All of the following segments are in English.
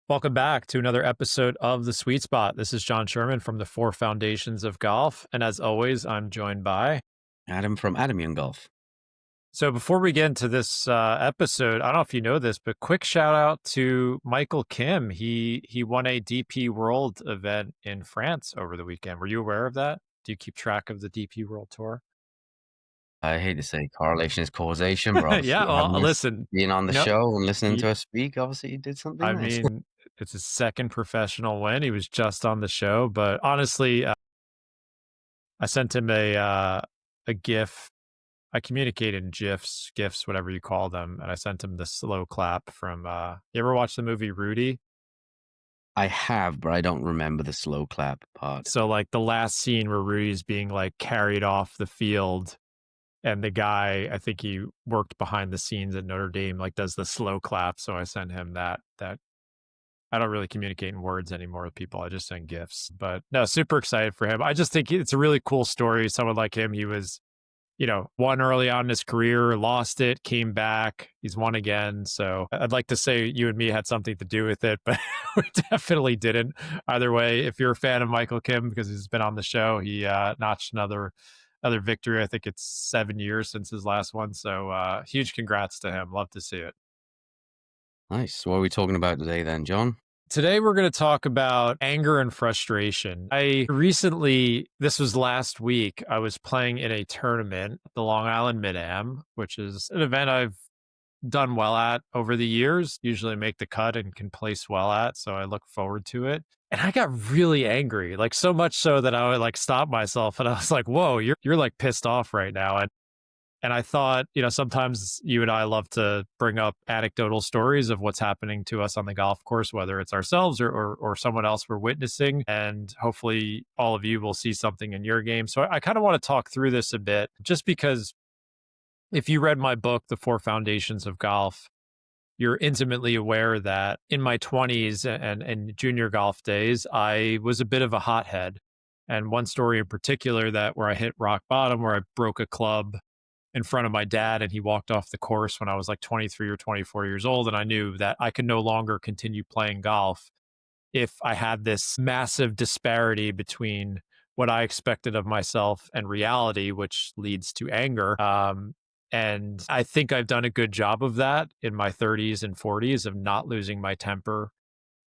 Welcome back to another episode of The Sweet Spot. This is John Sherman from the Four Foundations of Golf. And as always, I'm joined by. Adam from Adam Young Golf. So before we get into this episode, I don't know if you know this, but quick shout out to Michael Kim. He won a DP World event in France over the weekend. Were you aware of that? Do you keep track of the DP World Tour? I hate to say correlation is causation, but Yeah, obviously well, having us listen, being on the you know, show and listening he, to us speak, obviously you did something I nice. mean, it's his second professional win. He was just on the show, but honestly, I sent him a GIF. I communicate in GIFs, whatever you call them, and I sent him the slow clap from. You ever watch the movie Rudy? I have, but I don't remember the slow clap part. So like the last scene where Rudy's being like carried off the field, and the guy, I think he worked behind the scenes at Notre Dame, like does the slow clap. So I sent him that. I don't really communicate in words anymore with people. I just send GIFs. But no, super excited for him. I just think it's a really cool story. Someone like him, he was won early on in his career, lost it, came back. He's won again. So I'd like to say you and me had something to do with it, but we definitely didn't. Either way, if you're a fan of Michael Kim, because he's been on the show, he notched another victory. I think it's 7 years since his last one. So huge congrats to him. Love to see it. Nice. What are we talking about today then, John? Today, we're going to talk about anger and frustration. This was last week, I was playing in a tournament, the Long Island Mid-Am, which is an event I've done well at over the years, usually make the cut and can place well at. So I look forward to it. And I got really angry, like so much so that I would like stop myself and I was like, whoa, you're like pissed off right now. And I thought, sometimes you and I love to bring up anecdotal stories of what's happening to us on the golf course, whether it's ourselves or someone else we're witnessing. And hopefully all of you will see something in your game. So I kind of want to talk through this a bit, just because if you read my book, The Four Foundations of Golf, you're intimately aware that in my 20s and junior golf days, I was a bit of a hothead. And one story in particular that where I hit rock bottom, where I broke a club in front of my dad and he walked off the course when I was like 23 or 24 years old. And I knew that I could no longer continue playing golf if I had this massive disparity between what I expected of myself and reality, which leads to anger. And I think I've done a good job of that in my 30s and 40s of not losing my temper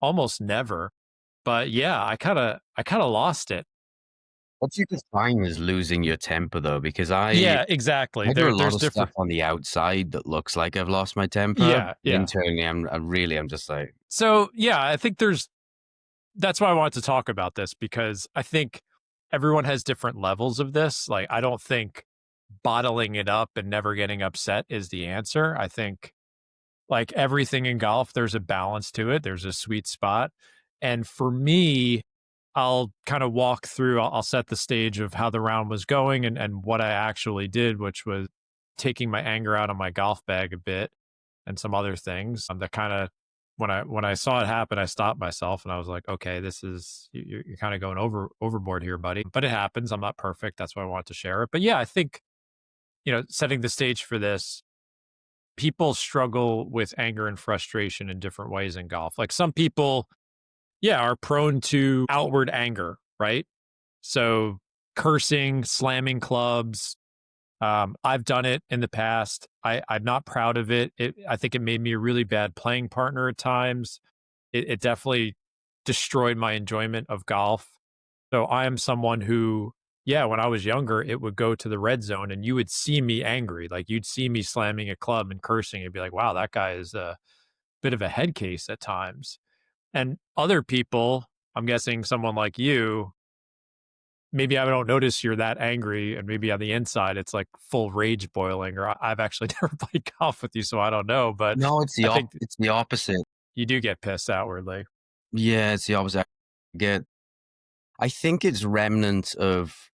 almost never. But yeah, I kind of lost it. What you define as losing your temper though? Because Yeah, exactly. I do a lot There's of stuff different. on the outside that looks like I've lost my temper. Yeah, yeah. Internally, I'm just like, So yeah, I think that's why I wanted to talk about this, because I think everyone has different levels of this. Like, I don't think bottling it up and never getting upset is the answer. I think, like everything in golf, there's a balance to it, there's a sweet spot. And for me, I'll kind of walk through, I'll set the stage of how the round was going and what I actually did, which was taking my anger out on my golf bag a bit and some other things that kind of when I saw it happen, I stopped myself and I was like, okay, this is you're kind of going overboard here, buddy. But it happens. I'm not perfect. That's why I want to share it. But yeah, I think setting the stage for this, people struggle with anger and frustration in different ways in golf. Like some people, yeah, are prone to outward anger, right? So cursing, slamming clubs, I've done it in the past. I'm not proud of it. I think it made me a really bad playing partner at times. It definitely destroyed my enjoyment of golf. So I am someone who, yeah, when I was younger, it would go to the red zone and you would see me angry. Like you'd see me slamming a club and cursing. You'd be like, wow, that guy is a bit of a head case at times. And other people, I'm guessing someone like you, maybe I don't notice you're that angry, and maybe on the inside it's like full rage boiling. Or I've actually never played golf with you, so I don't know. But no, I think it's the opposite. you do get pissed outwardly. Yeah, it's the opposite. Get, I think it's remnants of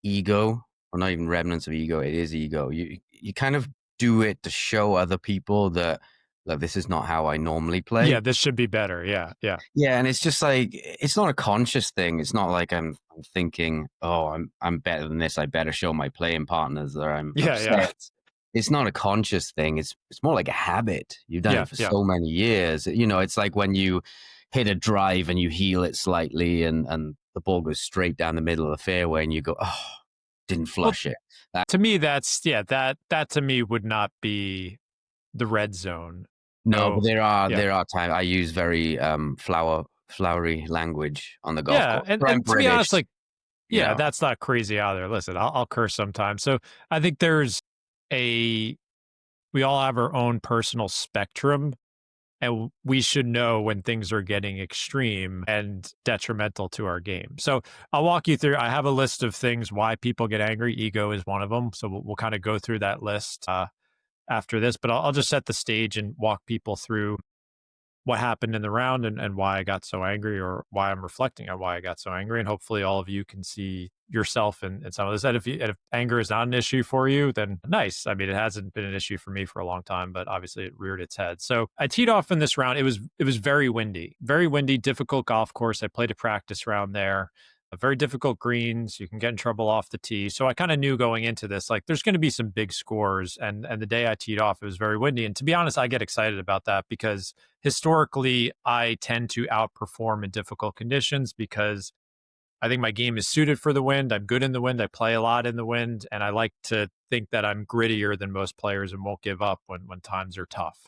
ego, or not even remnants of ego. It is ego. You kind of do it to show other people that like this is not how I normally Yeah, play. this should be better. Yeah, yeah, Yeah, and it's just like it's not a conscious thing. It's not like I'm thinking, oh, I'm better than this. I better show my playing partners that I'm yeah, yeah. upset. it's not a conscious thing. It's more like a habit. You've done Yeah, it for yeah. so many years. You know, it's like when you hit a drive and you heel it slightly and the ball goes straight down the middle of the fairway and you go, oh, didn't Well, flush it. That, to me, that to me would not be the red zone. no, but So yeah, there are times I use very flowery language on the golf yeah, course. and But I'm and to be honest, British, like you yeah, know. that's not crazy either. Listen, I'll curse sometimes. So I think a we all have our own personal spectrum, and we should know when things are getting extreme and detrimental to our game. So I'll walk you through. I have a list of things why people get angry. Ego is one of them. So we'll kind of go through that list after this, but I'll just set the stage and walk people through what happened in the round and why I got so angry, or why I'm reflecting on why I got so angry. And hopefully all of you can see yourself in some of this. And if anger is not an issue for you, then nice. I mean, it hasn't been an issue for me for a long time, but obviously it reared its head. So I teed off in this round. It was very windy, difficult golf course. I played a practice round there. Very difficult greens. You can get in trouble off the tee. So I kind of knew going into this, like there's going to be some big scores. And the day I teed off, it was very windy. And to be honest, I get excited about that because historically I tend to outperform in difficult conditions because I think my game is suited for the wind. I'm good in the wind. I play a lot in the wind. And I like to think that I'm grittier than most players and won't give up when times are tough.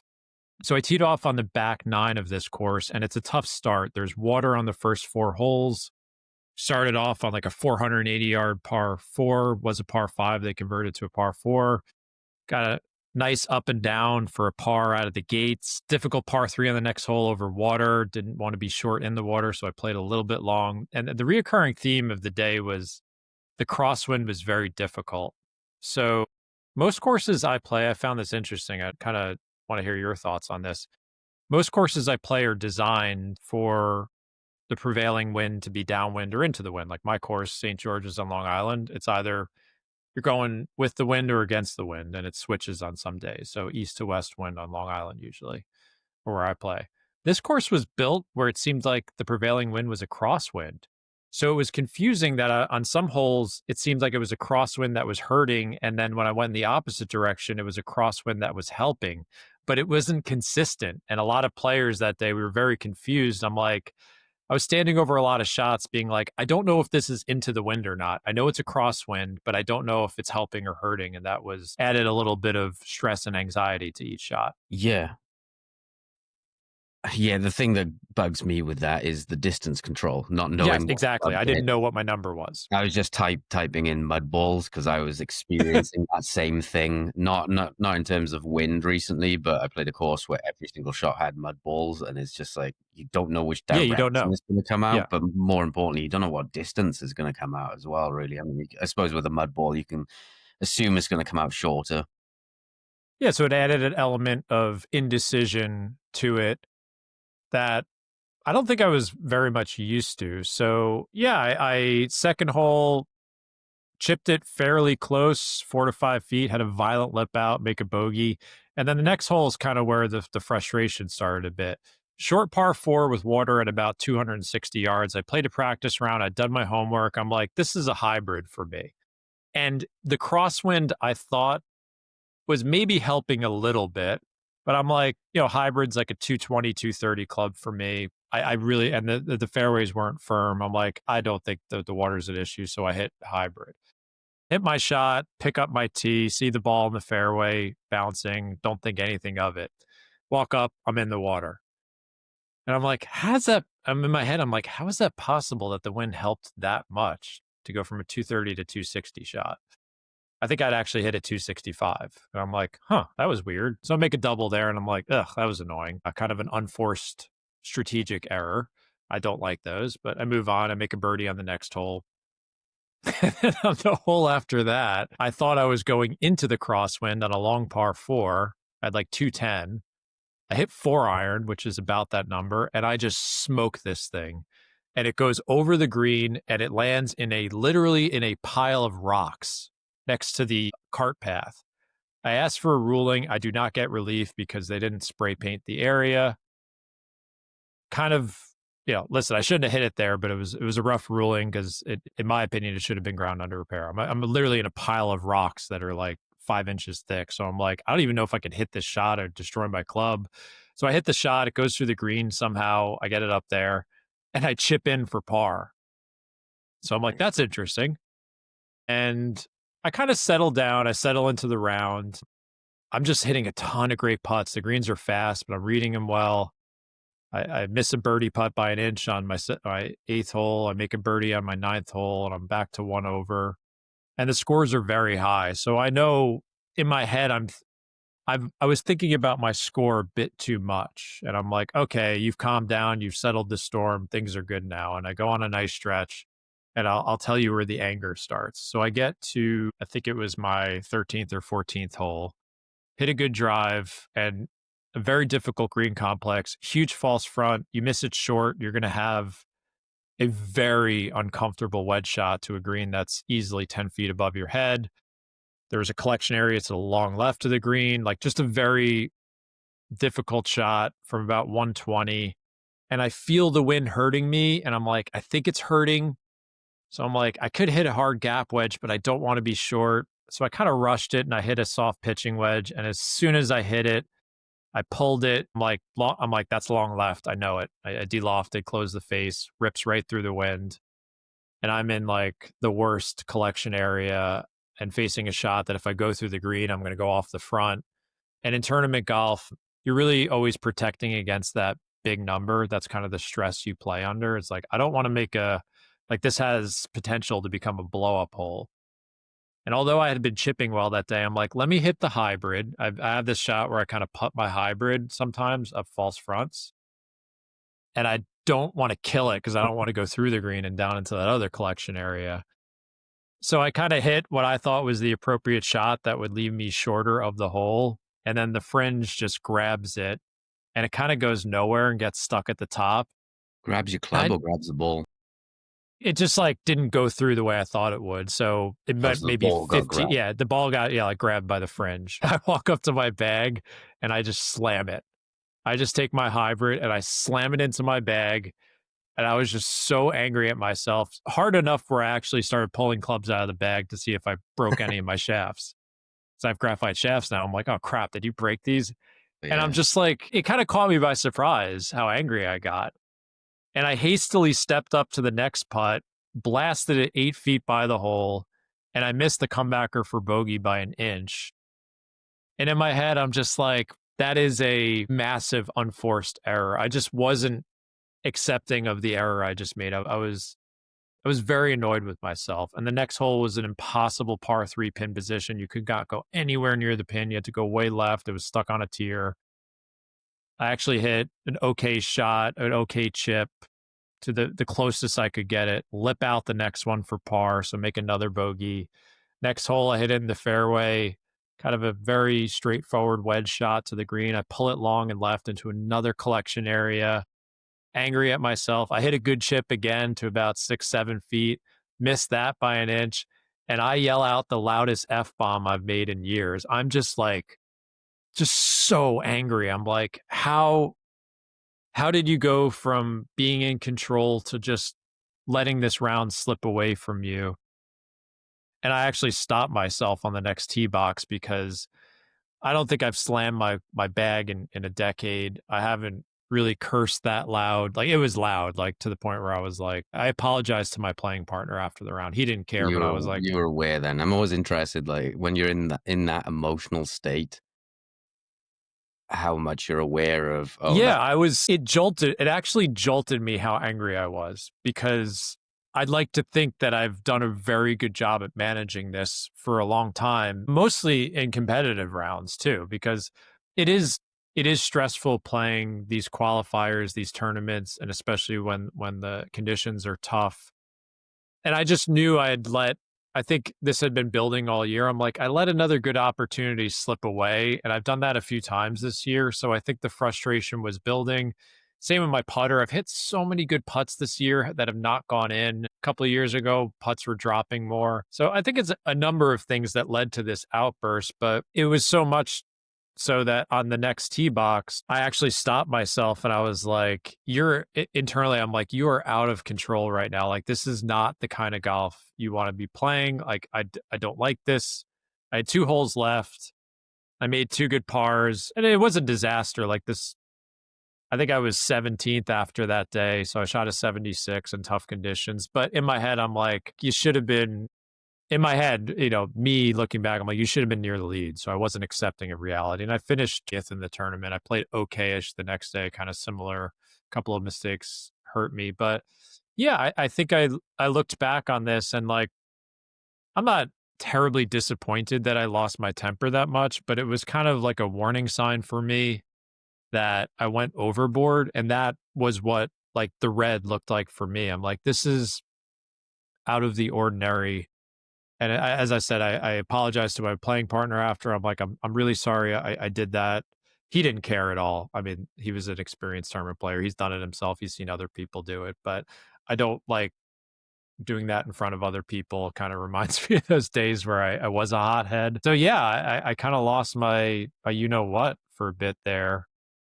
So I teed off on the back nine of this course, and it's a tough start. There's water on the first four holes. Started off on like a 480-yard par four, was a par five. They converted to a par four. Got a nice up and down for a par out of the gates. Difficult par three on the next hole over water. Didn't want to be short in the water, so I played a little bit long. And the reoccurring theme of the day was the crosswind was very difficult. So most courses I play, I found this interesting. I kind of want to hear your thoughts on this. Most courses I play are designed for the prevailing wind to be downwind or into the wind. Like my course, St. George's on Long Island, it's either you're going with the wind or against the wind, and it switches on some days. So east to west wind on Long Island usually, or where I play. This course was built where it seemed like the prevailing wind was a crosswind. So it was confusing that on some holes, it seemed like it was a crosswind that was hurting. And then when I went in the opposite direction, it was a crosswind that was helping, but it wasn't consistent. And a lot of players that day, we were very confused. I was standing over a lot of shots being like, I don't know if this is into the wind or not. I know it's a crosswind, but I don't know if it's helping or hurting. And that was added a little bit of stress and anxiety to each shot. Yeah. Yeah, the thing that bugs me with that is the distance control, not knowing. Yes, what exactly. club I to didn't hit. know what my number was. I was just typing in mud balls because I was experiencing that same thing. Not in terms of wind recently, but I played a course where every single shot had mud balls, and it's just like you don't know which Yeah, you don't direction know. it's going to come out. Yeah. But more importantly, you don't know what distance is going to come out as well. Really, I mean, I suppose with a mud ball, you can assume it's going to come out shorter. Yeah. So it added an element of indecision to it that I don't think I was very much used to. So yeah, I second hole chipped it fairly close, 4 to 5 feet, had a violent lip out, make a bogey. And then the next hole is kind of where the frustration started a bit. Short par four with water at about 260 yards. I played a practice round. I'd done my homework. I'm like, this is a hybrid for me. And the crosswind, I thought, was maybe helping a little bit. But I'm like, hybrid's like a 220, 230 club for me. I really, and the fairways weren't firm. I'm like, I don't think the water's an issue. So I hit hybrid. Hit my shot, pick up my tee, see the ball in the fairway bouncing, don't think anything of it. Walk up, I'm in the water. And I'm like, I'm in my head, I'm like, how is that possible that the wind helped that much to go from a 230 to 260 shot? I think I'd actually hit a 265. And I'm like, that was weird. So I make a double there and I'm like, ugh, that was annoying. Kind of an unforced strategic error. I don't like those, but I move on. I make a birdie on the next hole. And on the hole after that, I thought I was going into the crosswind on a long par four at like 210. I hit 4-iron, which is about that number, and I just smoke this thing. And it goes over the green and it lands literally in a pile of rocks next to the cart path. I asked for a ruling. I do not get relief because they didn't spray paint the area. Kind of, listen, I shouldn't have hit it there, but it was a rough ruling because in my opinion, it should have been ground under repair. I'm literally in a pile of rocks that are like 5 inches thick. So I'm like, I don't even know if I can hit this shot or destroy my club. So I hit the shot, it goes through the green somehow. I get it up there and I chip in for par. So I'm like, that's interesting. And I kind of settle down. I settle into the round. I'm just hitting a ton of great putts. The greens are fast, but I'm reading them well. I miss a birdie putt by an inch on my eighth hole. I make a birdie on my ninth hole, and I'm back to 1 over. And the scores are very high. So I know in my head, I was thinking about my score a bit too much. And I'm like, okay, you've calmed down, you've settled the storm, things are good now. And I go on a nice stretch, and I'll tell you where the anger starts. So I get to, I think it was my 13th or 14th hole, hit a good drive, and a very difficult green complex, huge false front. You miss it short, you're going to have a very uncomfortable wedge shot to a green that's easily 10 feet above your head. There was a collection area to the long left of the green, like just a very difficult shot from about 120. And I feel the wind hurting me. And I'm like, I think it's hurting. So I'm like, I could hit a hard gap wedge, but I don't want to be short. So I kind of rushed it and I hit a soft pitching wedge. And as soon as I hit it, I pulled it. I'm like, that's long left. I know it. I de-lofted, closed the face, rips right through the wind. And I'm in like the worst collection area and facing a shot that if I go through the green, I'm going to go off the front. And in tournament golf, you're really always protecting against that big number. That's kind of the stress you play under. It's like, I don't want to like this has potential to become a blow up hole. And although I had been chipping well that day, I'm like, let me hit the hybrid. I have this shot where I kind of putt my hybrid sometimes up false fronts. And I don't want to kill it because I don't want to go through the green and down into that other collection area. So I kind of hit what I thought was the appropriate shot that would leave me shorter of the hole. And then the fringe just grabs it and it kind of goes nowhere and gets stuck at the top. Grabs your club or grabs the ball? It just like didn't go through the way I thought it would. So it might maybe 15. Yeah, the ball got like grabbed by the fringe. I walk up to my bag and I just slam it. I just take my hybrid and I slam it into my bag. And I was just so angry at myself, hard enough where I actually started pulling clubs out of the bag to see if I broke any of my shafts. So I have graphite shafts now. I'm like, oh crap, did you break these? Yeah. And I'm just like, it kind of caught me by surprise how angry I got. And I hastily stepped up to the next putt, blasted it 8 feet by the hole, and I missed the comebacker for bogey by an inch. And in my head, I'm just like, that is a massive unforced error. I just wasn't accepting of the error I just made. I was very annoyed with myself. And the next hole was an impossible par 3 pin position. You could not go anywhere near the pin. You had to go way left. It was stuck on a tier. I actually hit an okay shot, an okay chip to the closest I could get it, lip out the next one for par, so make another bogey. Next hole, I hit it in the fairway, kind of a very straightforward wedge shot to the green. I pull it long and left into another collection area. Angry at myself. I hit a good chip again to about 6-7 feet, missed that by an inch, and I yell out the loudest F-bomb I've made in years. I'm just so angry. I'm like, how did you go from being in control to just letting this round slip away from you? And I actually stopped myself on the next tee box because I don't think I've slammed my bag in a decade. I haven't really cursed that loud. Like it was loud, like to the point where I was like, I apologized to my playing partner after the round. He didn't care, but I was like, you were aware then. I'm always interested, like when you're in that emotional state, how much you're aware of. It actually jolted me how angry I was because I'd like to think that I've done a very good job at managing this for a long time, mostly in competitive rounds too, because it is stressful playing these qualifiers, these tournaments, and especially when the conditions are tough. And I just knew I think this had been building all year. I'm like, I let another good opportunity slip away. And I've done that a few times this year. So I think the frustration was building. Same with my putter. I've hit so many good putts this year that have not gone in. A couple of years ago, putts were dropping more. So I think it's a number of things that led to this outburst, but it was so much so that on the next tee box, I actually stopped myself and I was like, internally, I'm like, you are out of control right now. Like, this is not the kind of golf you want to be playing. Like, I don't like this. I had 2 holes left. I made 2 good pars, and it was a disaster. Like this, I think I was 17th after that day, so I shot a 76 in tough conditions. But in my head, I'm like, you should have been. In my head, me looking back, I'm like, you should have been near the lead. So I wasn't accepting of reality, and I finished fifth in the tournament. I played okayish the next day, kind of similar. Couple of mistakes hurt me, but yeah, I think I looked back on this and like I'm not terribly disappointed that I lost my temper that much, but it was kind of like a warning sign for me that I went overboard. And that was what like the red looked like for me. I'm like, this is out of the ordinary. And as I said, I apologized to my playing partner after. I'm like, I'm really sorry I did that. He didn't care at all. I mean, he was an experienced tournament player. He's done it himself. He's seen other people do it, but I don't like doing that in front of other people. Kind of reminds me of those days where I was a hothead. So yeah, I kind of lost my you know what for a bit there.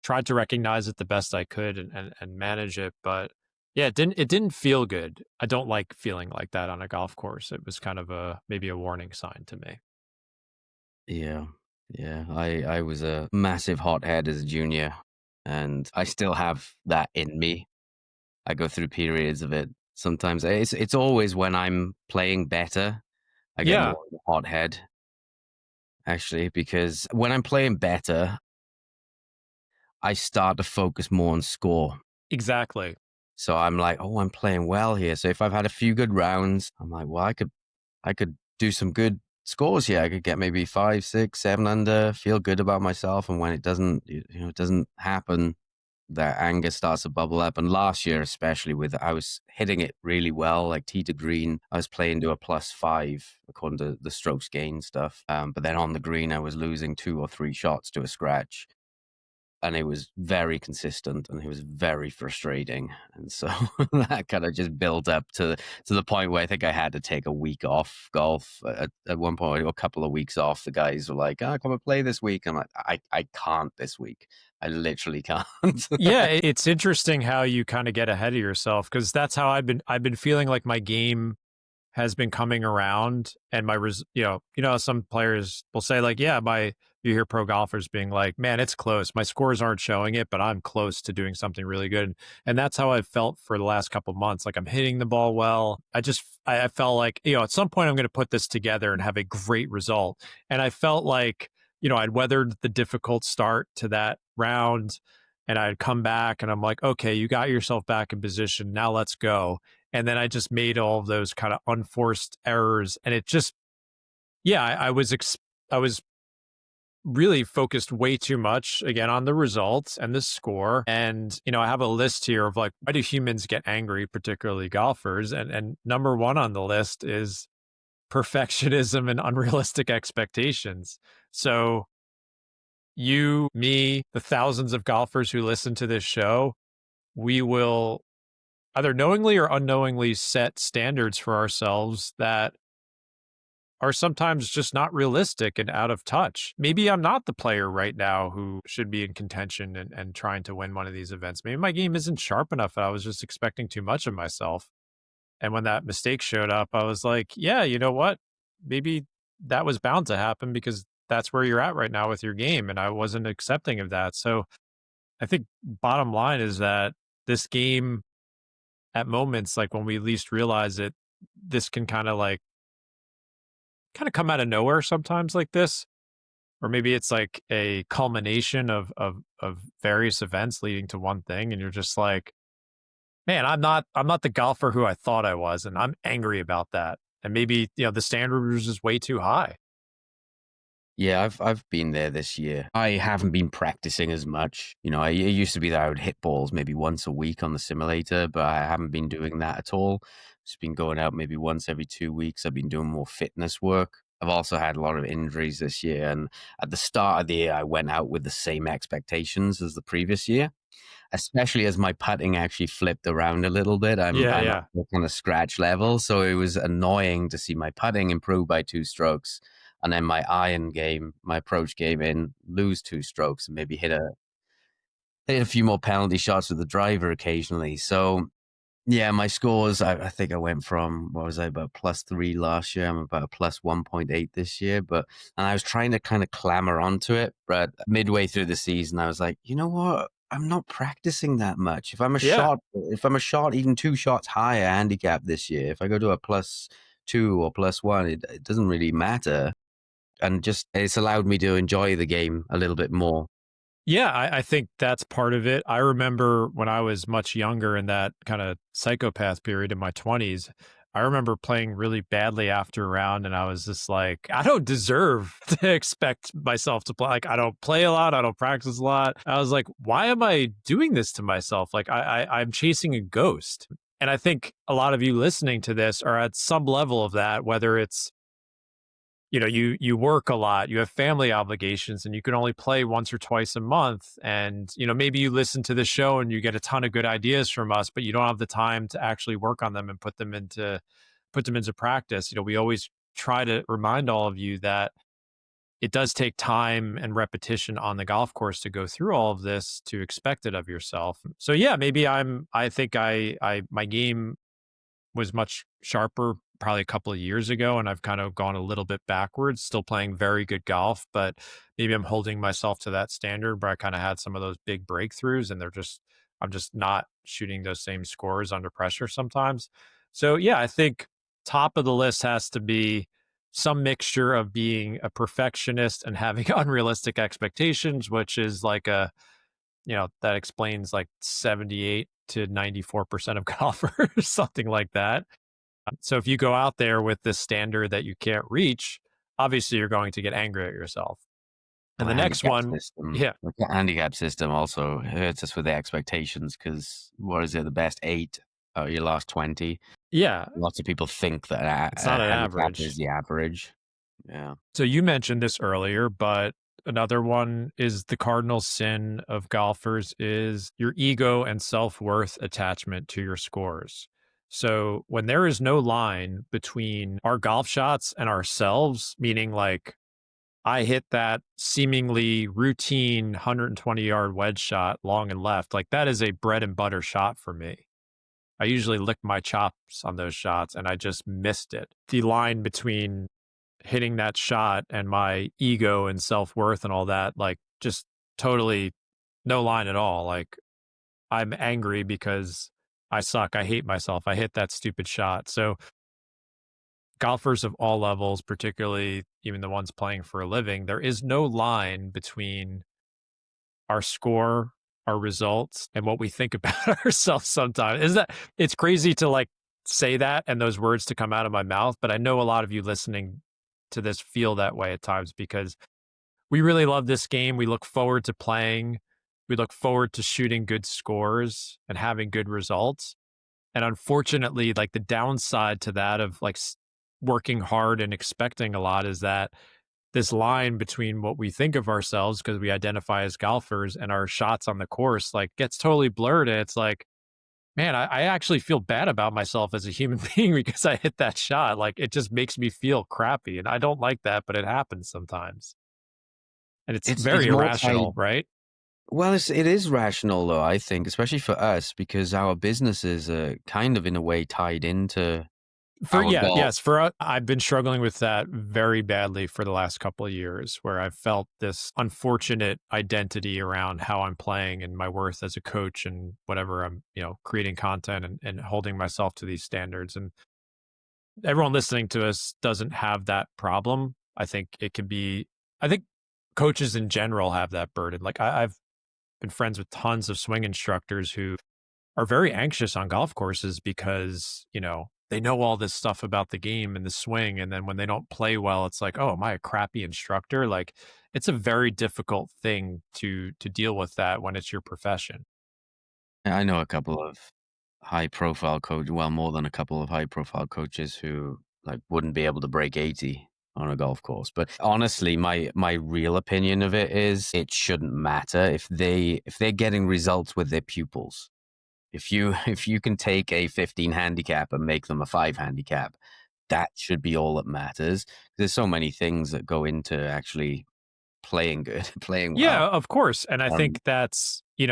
Tried to recognize it the best I could and manage it, but yeah, it didn't feel good. I don't like feeling like that on a golf course. It was kind of a maybe a warning sign to me. Yeah. Yeah. I was a massive hothead as a junior, and I still have that in me. I go through periods of it. Sometimes it's always when I'm playing better, I get Yeah, more of a hothead, actually, because when I'm playing better, I start to focus more on score. exactly. So I'm like, oh, I'm playing well here. So if I've had a few good rounds, I'm like, well, I could do some good scores here. I could get maybe 5, 6, 7 under, feel good about myself. And when it doesn't, it doesn't happen, that anger starts to bubble up. And last year, especially I was hitting it really well, like tee to green. I was playing to a +5 according to the strokes gain stuff. But then on the green, I was losing 2 or 3 shots to a scratch, and it was very consistent, and it was very frustrating. And so that kind of just built up to the point where I think I had to take a week off golf at one point, or a couple of weeks off. The guys were like, come and play this week. I'm like, I can't this week. I literally can't. Yeah, it's interesting how you kind of get ahead of yourself because that's how I've been feeling like my game has been coming around and how some players will say like, yeah, you hear pro golfers being like, man, it's close. My scores aren't showing it, but I'm close to doing something really good. And that's how I've felt for the last couple of months. Like I'm hitting the ball well. I felt like, at some point I'm going to put this together and have a great result. And I felt like, I'd weathered the difficult start to that round and I'd come back and I'm like, okay, you got yourself back in position. Now let's go. And then I just made all of those kind of unforced errors. And it just, yeah, I was really focused way too much again on the results and the score. And, I have a list here of like, why do humans get angry, particularly golfers? And number one on the list is perfectionism and unrealistic expectations. So you, me, the thousands of golfers who listen to this show, we will either knowingly or unknowingly set standards for ourselves that are sometimes just not realistic and out of touch. Maybe I'm not the player right now who should be in contention and trying to win one of these events. Maybe my game isn't sharp enough. I was just expecting too much of myself. And when that mistake showed up, I was like, yeah, you know what? Maybe that was bound to happen because that's where you're at right now with your game. And I wasn't accepting of that. So I think bottom line is that this game at moments, like when we least realize it, this can kind of come out of nowhere sometimes like this. Or maybe it's like a culmination of various events leading to one thing. And you're just like, man, I'm not the golfer who I thought I was. And I'm angry about that. And maybe, the standard was just way too high. Yeah, I've been there this year. I haven't been practicing as much. It used to be that I would hit balls maybe once a week on the simulator, but I haven't been doing that at all. Just been going out maybe once every 2 weeks. I've been doing more fitness work. I've also had a lot of injuries this year, and at the start of the year, I went out with the same expectations as the previous year, especially as my putting actually flipped around a little bit. Yeah, I'm yeah. on a scratch level, so it was annoying to see my putting improve by 2 strokes, and then my iron game, my approach game in lose 2 strokes, and maybe hit a few more penalty shots with the driver occasionally. So Yeah, my scores, I think I went from, what was I, about +3 last year. I'm about a plus 1.8 this year. And I was trying to kind of clamor onto it. But midway through the season, I was like, you know what? I'm not practicing that much. Yeah. If I'm a shot, even 2 shots higher handicap this year, if I go to a +2 or +1, it doesn't really matter. And just, it's allowed me to enjoy the game a little bit more. Yeah, I think that's part of it. I remember when I was much younger in that kind of psychopath period in my 20s, I remember playing really badly after a round, and I was just like, I don't deserve to expect myself to play. Like, I don't play a lot, I don't practice a lot. I was like, why am I doing this to myself? Like, I'm chasing a ghost. And I think a lot of you listening to this are at some level of that, whether it's you work a lot, you have family obligations, and you can only play once or twice a month. And maybe you listen to the show and you get a ton of good ideas from us, but you don't have the time to actually work on them and put them into practice. We always try to remind all of you that it does take time and repetition on the golf course to go through all of this to expect it of yourself. So yeah, maybe I think I my game was much sharper probably a couple of years ago, and I've kind of gone a little bit backwards, still playing very good golf, but maybe I'm holding myself to that standard where I kind of had some of those big breakthroughs, and I'm just not shooting those same scores under pressure sometimes. So yeah, I think top of the list has to be some mixture of being a perfectionist and having unrealistic expectations, which is like that explains like 78 to 94% of golfers, something like that. So if you go out there with this standard that you can't reach, obviously you're going to get angry at yourself. And The the next handicap one, system, yeah, the handicap system also hurts us with the expectations because what is it? The best 8 out of your last 20. yeah, Lots of people think that it's a not an handicap is average. the average. Yeah. So you mentioned this earlier, but another one is the cardinal sin of golfers is your ego and self-worth attachment to your scores. So when there is no line between our golf shots and ourselves, meaning like I hit that seemingly routine 120-yard wedge shot long and left, like that is a bread and butter shot for me. I usually lick my chops on those shots and I just missed it. The line between hitting that shot and my ego and self-worth and all that, like just totally no line at all. Like I'm angry because I suck. I hate myself. I hit that stupid shot. So golfers of all levels, particularly even the ones playing for a living, there is no line between our score, our results, and what we think about ourselves sometimes. Is that it's crazy to like say that and those words to come out of my mouth, but I know a lot of you listening to this feel that way at times because we really love this game. We look forward to playing. We look forward to shooting good scores and having good results. And unfortunately, like the downside to that of like working hard and expecting a lot is that this line between what we think of ourselves because we identify as golfers and our shots on the course like gets totally blurred. And it's like, man, I actually feel bad about myself as a human being because I hit that shot. Like it just makes me feel crappy. And I don't like that, but it happens sometimes. And it's It's very more tied. irrational, right? Well, it is rational though, I think, especially for us because our businesses are kind of in a way tied into our golf. Yes, I've been struggling with that very badly for the last couple of years where I've felt this unfortunate identity around how I'm playing and my worth as a coach and whatever I'm, creating content and holding myself to these standards. And everyone listening to us doesn't have that problem. I think coaches in general have that burden. Like I've been friends with tons of swing instructors who are very anxious on golf courses because, they know all this stuff about the game and the swing. And then when they don't play well, it's like, oh, am I a crappy instructor? Like it's a very difficult thing to deal with that when it's your profession. I know a couple of high profile coach, well, more than a couple of high profile coaches who like wouldn't be able to break 80 on a golf course. But honestly, my real opinion of it is it shouldn't matter if they're getting results with their pupils. If you if you can take a 15 handicap and make them a 5 handicap, that should be all that matters. There's so many things that go into actually playing good, playing Yeah, well. of course. And I Um, think that's, you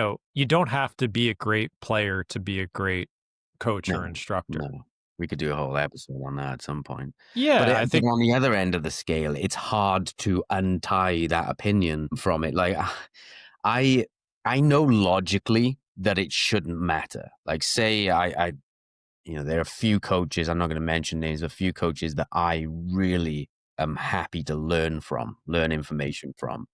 don't have to be a great player to be a great coach or No, instructor. no. We could do a whole episode on that at some point. But Yeah, I but think on the other end of the scale, it's hard to untie that opinion from it. Like, I I know logically that it shouldn't matter. Like, say there are a few coaches, I'm not going to mention names, a few coaches that I really am happy to learn information from.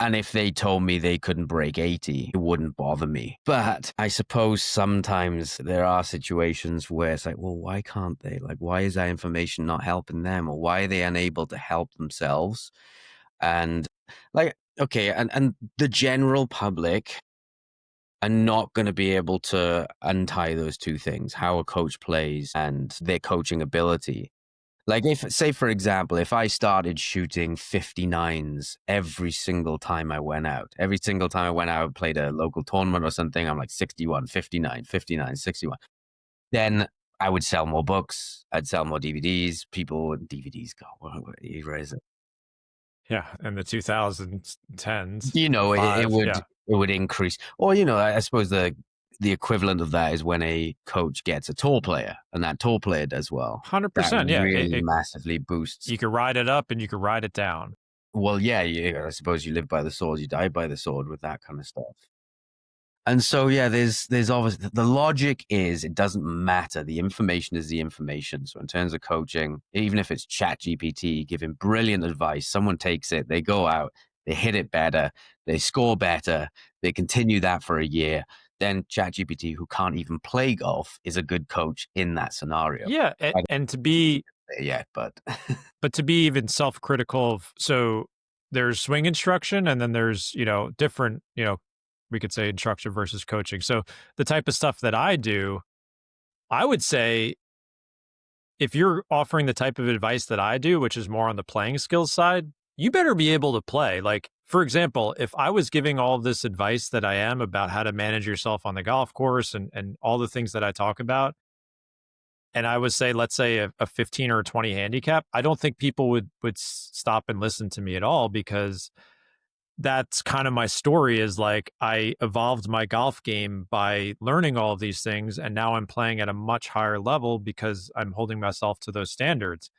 And if they told me they couldn't break 80, it wouldn't bother me. But I suppose sometimes there are situations where it's like, well, why can't they? Like, why is that information not helping them? Or why are they unable to help themselves? And like, okay, and the general public are not going to be able to untie those two things, how a coach plays and their coaching ability. Like, if, say, for example, if I started shooting 59s every single time I went out, played a local tournament or something, I'm like 61, 59, 59, 61. Then I would sell more books. I'd sell more DVDs. DVDs go, what era is it? yeah, in the 2010s, It five, would yeah, it would increase. Or, I suppose the equivalent of that is when a coach gets a tour player and that tour player does well. That 100%. Yeah, really massively boosts. you could ride it up and you could ride it down. Well, yeah, I suppose you live by the sword, you die by the sword with that kind of stuff. And so, yeah, there's obviously the logic is it doesn't matter. The information is the information. So in terms of coaching, even if it's ChatGPT giving brilliant advice, someone takes it, they go out, they hit it better, they score better, they continue that for a year. Then ChatGPT, who can't even play golf, is a good coach in that scenario. Yeah, I don't and to be say yet, but but to be even self-critical of, so there's swing instruction and then there's, different, we could say instruction versus coaching. So the type of stuff that I do, I would say if you're offering the type of advice that I do, which is more on the playing skills side, you better be able to play. Like, for example, if I was giving all of this advice that I am about how to manage yourself on the golf course and all the things that I talk about, and I would say, let's say a 15 or a 20 handicap, I don't think people would stop and listen to me at all, because that's kind of my story, is like I evolved my golf game by learning all of these things. And now I'm playing at a much higher level because I'm holding myself to those standards.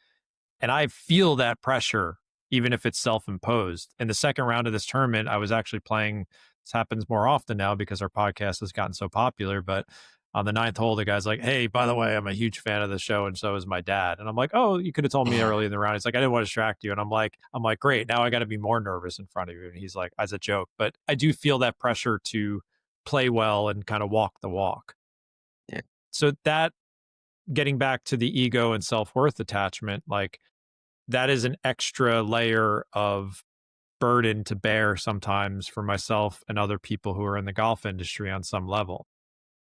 And I feel that pressure, even if it's self imposed. In the second round of this tournament, I was actually playing. This happens more often now because our podcast has gotten so popular. But on the ninth hole, the guy's like, "Hey, by the way, I'm a huge fan of the show, and so is my dad." And I'm like, "Oh, you could have told me early in the round." He's like, "I didn't want to distract you." And I'm like, "Great, now I got to be more nervous in front of you." And he's like, as a joke, but I do feel that pressure to play well and kind of walk the walk. yeah. So that, getting back to the ego and self worth attachment, like that is an extra layer of burden to bear sometimes for myself and other people who are in the golf industry on some level.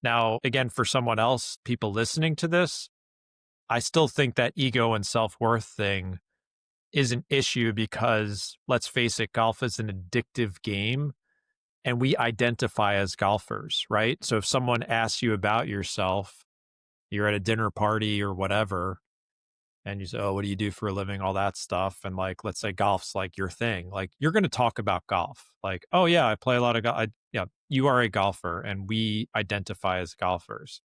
Now, again, for someone else, people listening to this, I still think that ego and self worth thing is an issue because, let's face it, golf is an addictive game and we identify as golfers, right? So if someone asks you about yourself, you're at a dinner party or whatever, and you say, "Oh, what do you do for a living?" All that stuff. And like, let's say golf's like your thing. Like, you're going to talk about golf. Like, "Oh yeah, I play a lot of golf." Yeah, you are a golfer and we identify as golfers.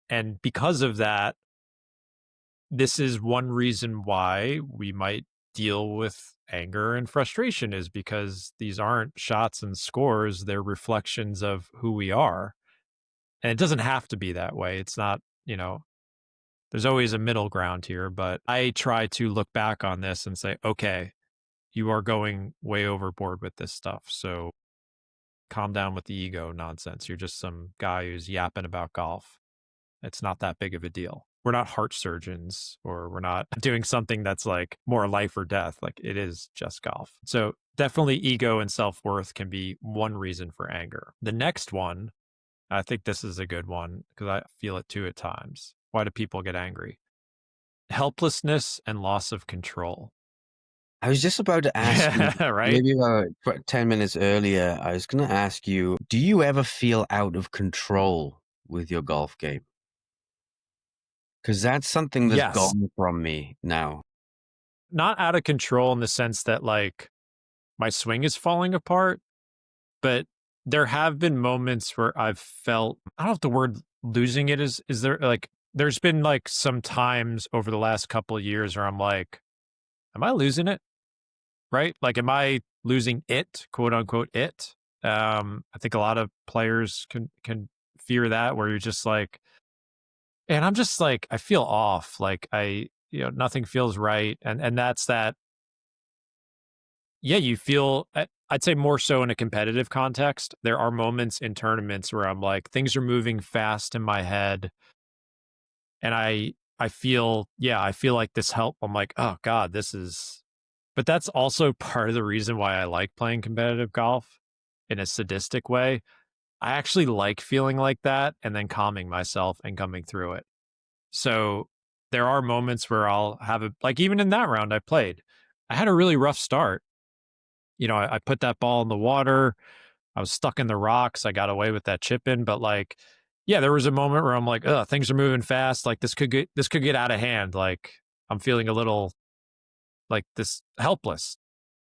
And because of that, this is one reason why we might deal with anger and frustration, is because these aren't shots and scores. They're reflections of who we are. And it doesn't have to be that way. It's not, there's always a middle ground here, but I try to look back on this and say, okay, you are going way overboard with this stuff. So calm down with the ego nonsense. You're just some guy who's yapping about golf. It's not that big of a deal. We're not heart surgeons, or we're not doing something that's like more life or death. Like, it is just golf. So definitely ego and self-worth can be one reason for anger. The next one, I think this is a good one because I feel it too at times. Why do people get angry? Helplessness and loss of control. I was just about to ask you, Right? maybe about 10 minutes earlier, I was going to ask you, do you ever feel out of control with your golf game? Because that's something that's Yes. gone from me now. Not out of control in the sense that like my swing is falling apart, but there have been moments where I've felt, I don't know if the word losing it is there, like, there's been like some times over the last couple of years where I'm like, am I losing it? Right? Like, am I losing it, quote unquote it? I think a lot of players can fear that, where you're just like, and I'm just like, I feel off. Like, nothing feels right. And that's that. Yeah, you feel, I'd say more so in a competitive context. There are moments in tournaments where I'm like, things are moving fast in my head, and I feel, yeah, I feel like this help. I'm like, oh God, this is, but that's also part of the reason why I like playing competitive golf in a sadistic way. I actually like feeling like that and then calming myself and coming through it. So there are moments where I'll have a, like, even in that round I played, I had a really rough start. I put that ball in the water. I was stuck in the rocks. I got away with that chip in, but like, yeah, there was a moment where I'm like, oh, things are moving fast. Like, this could get out of hand. Like, I'm feeling a little like this helpless.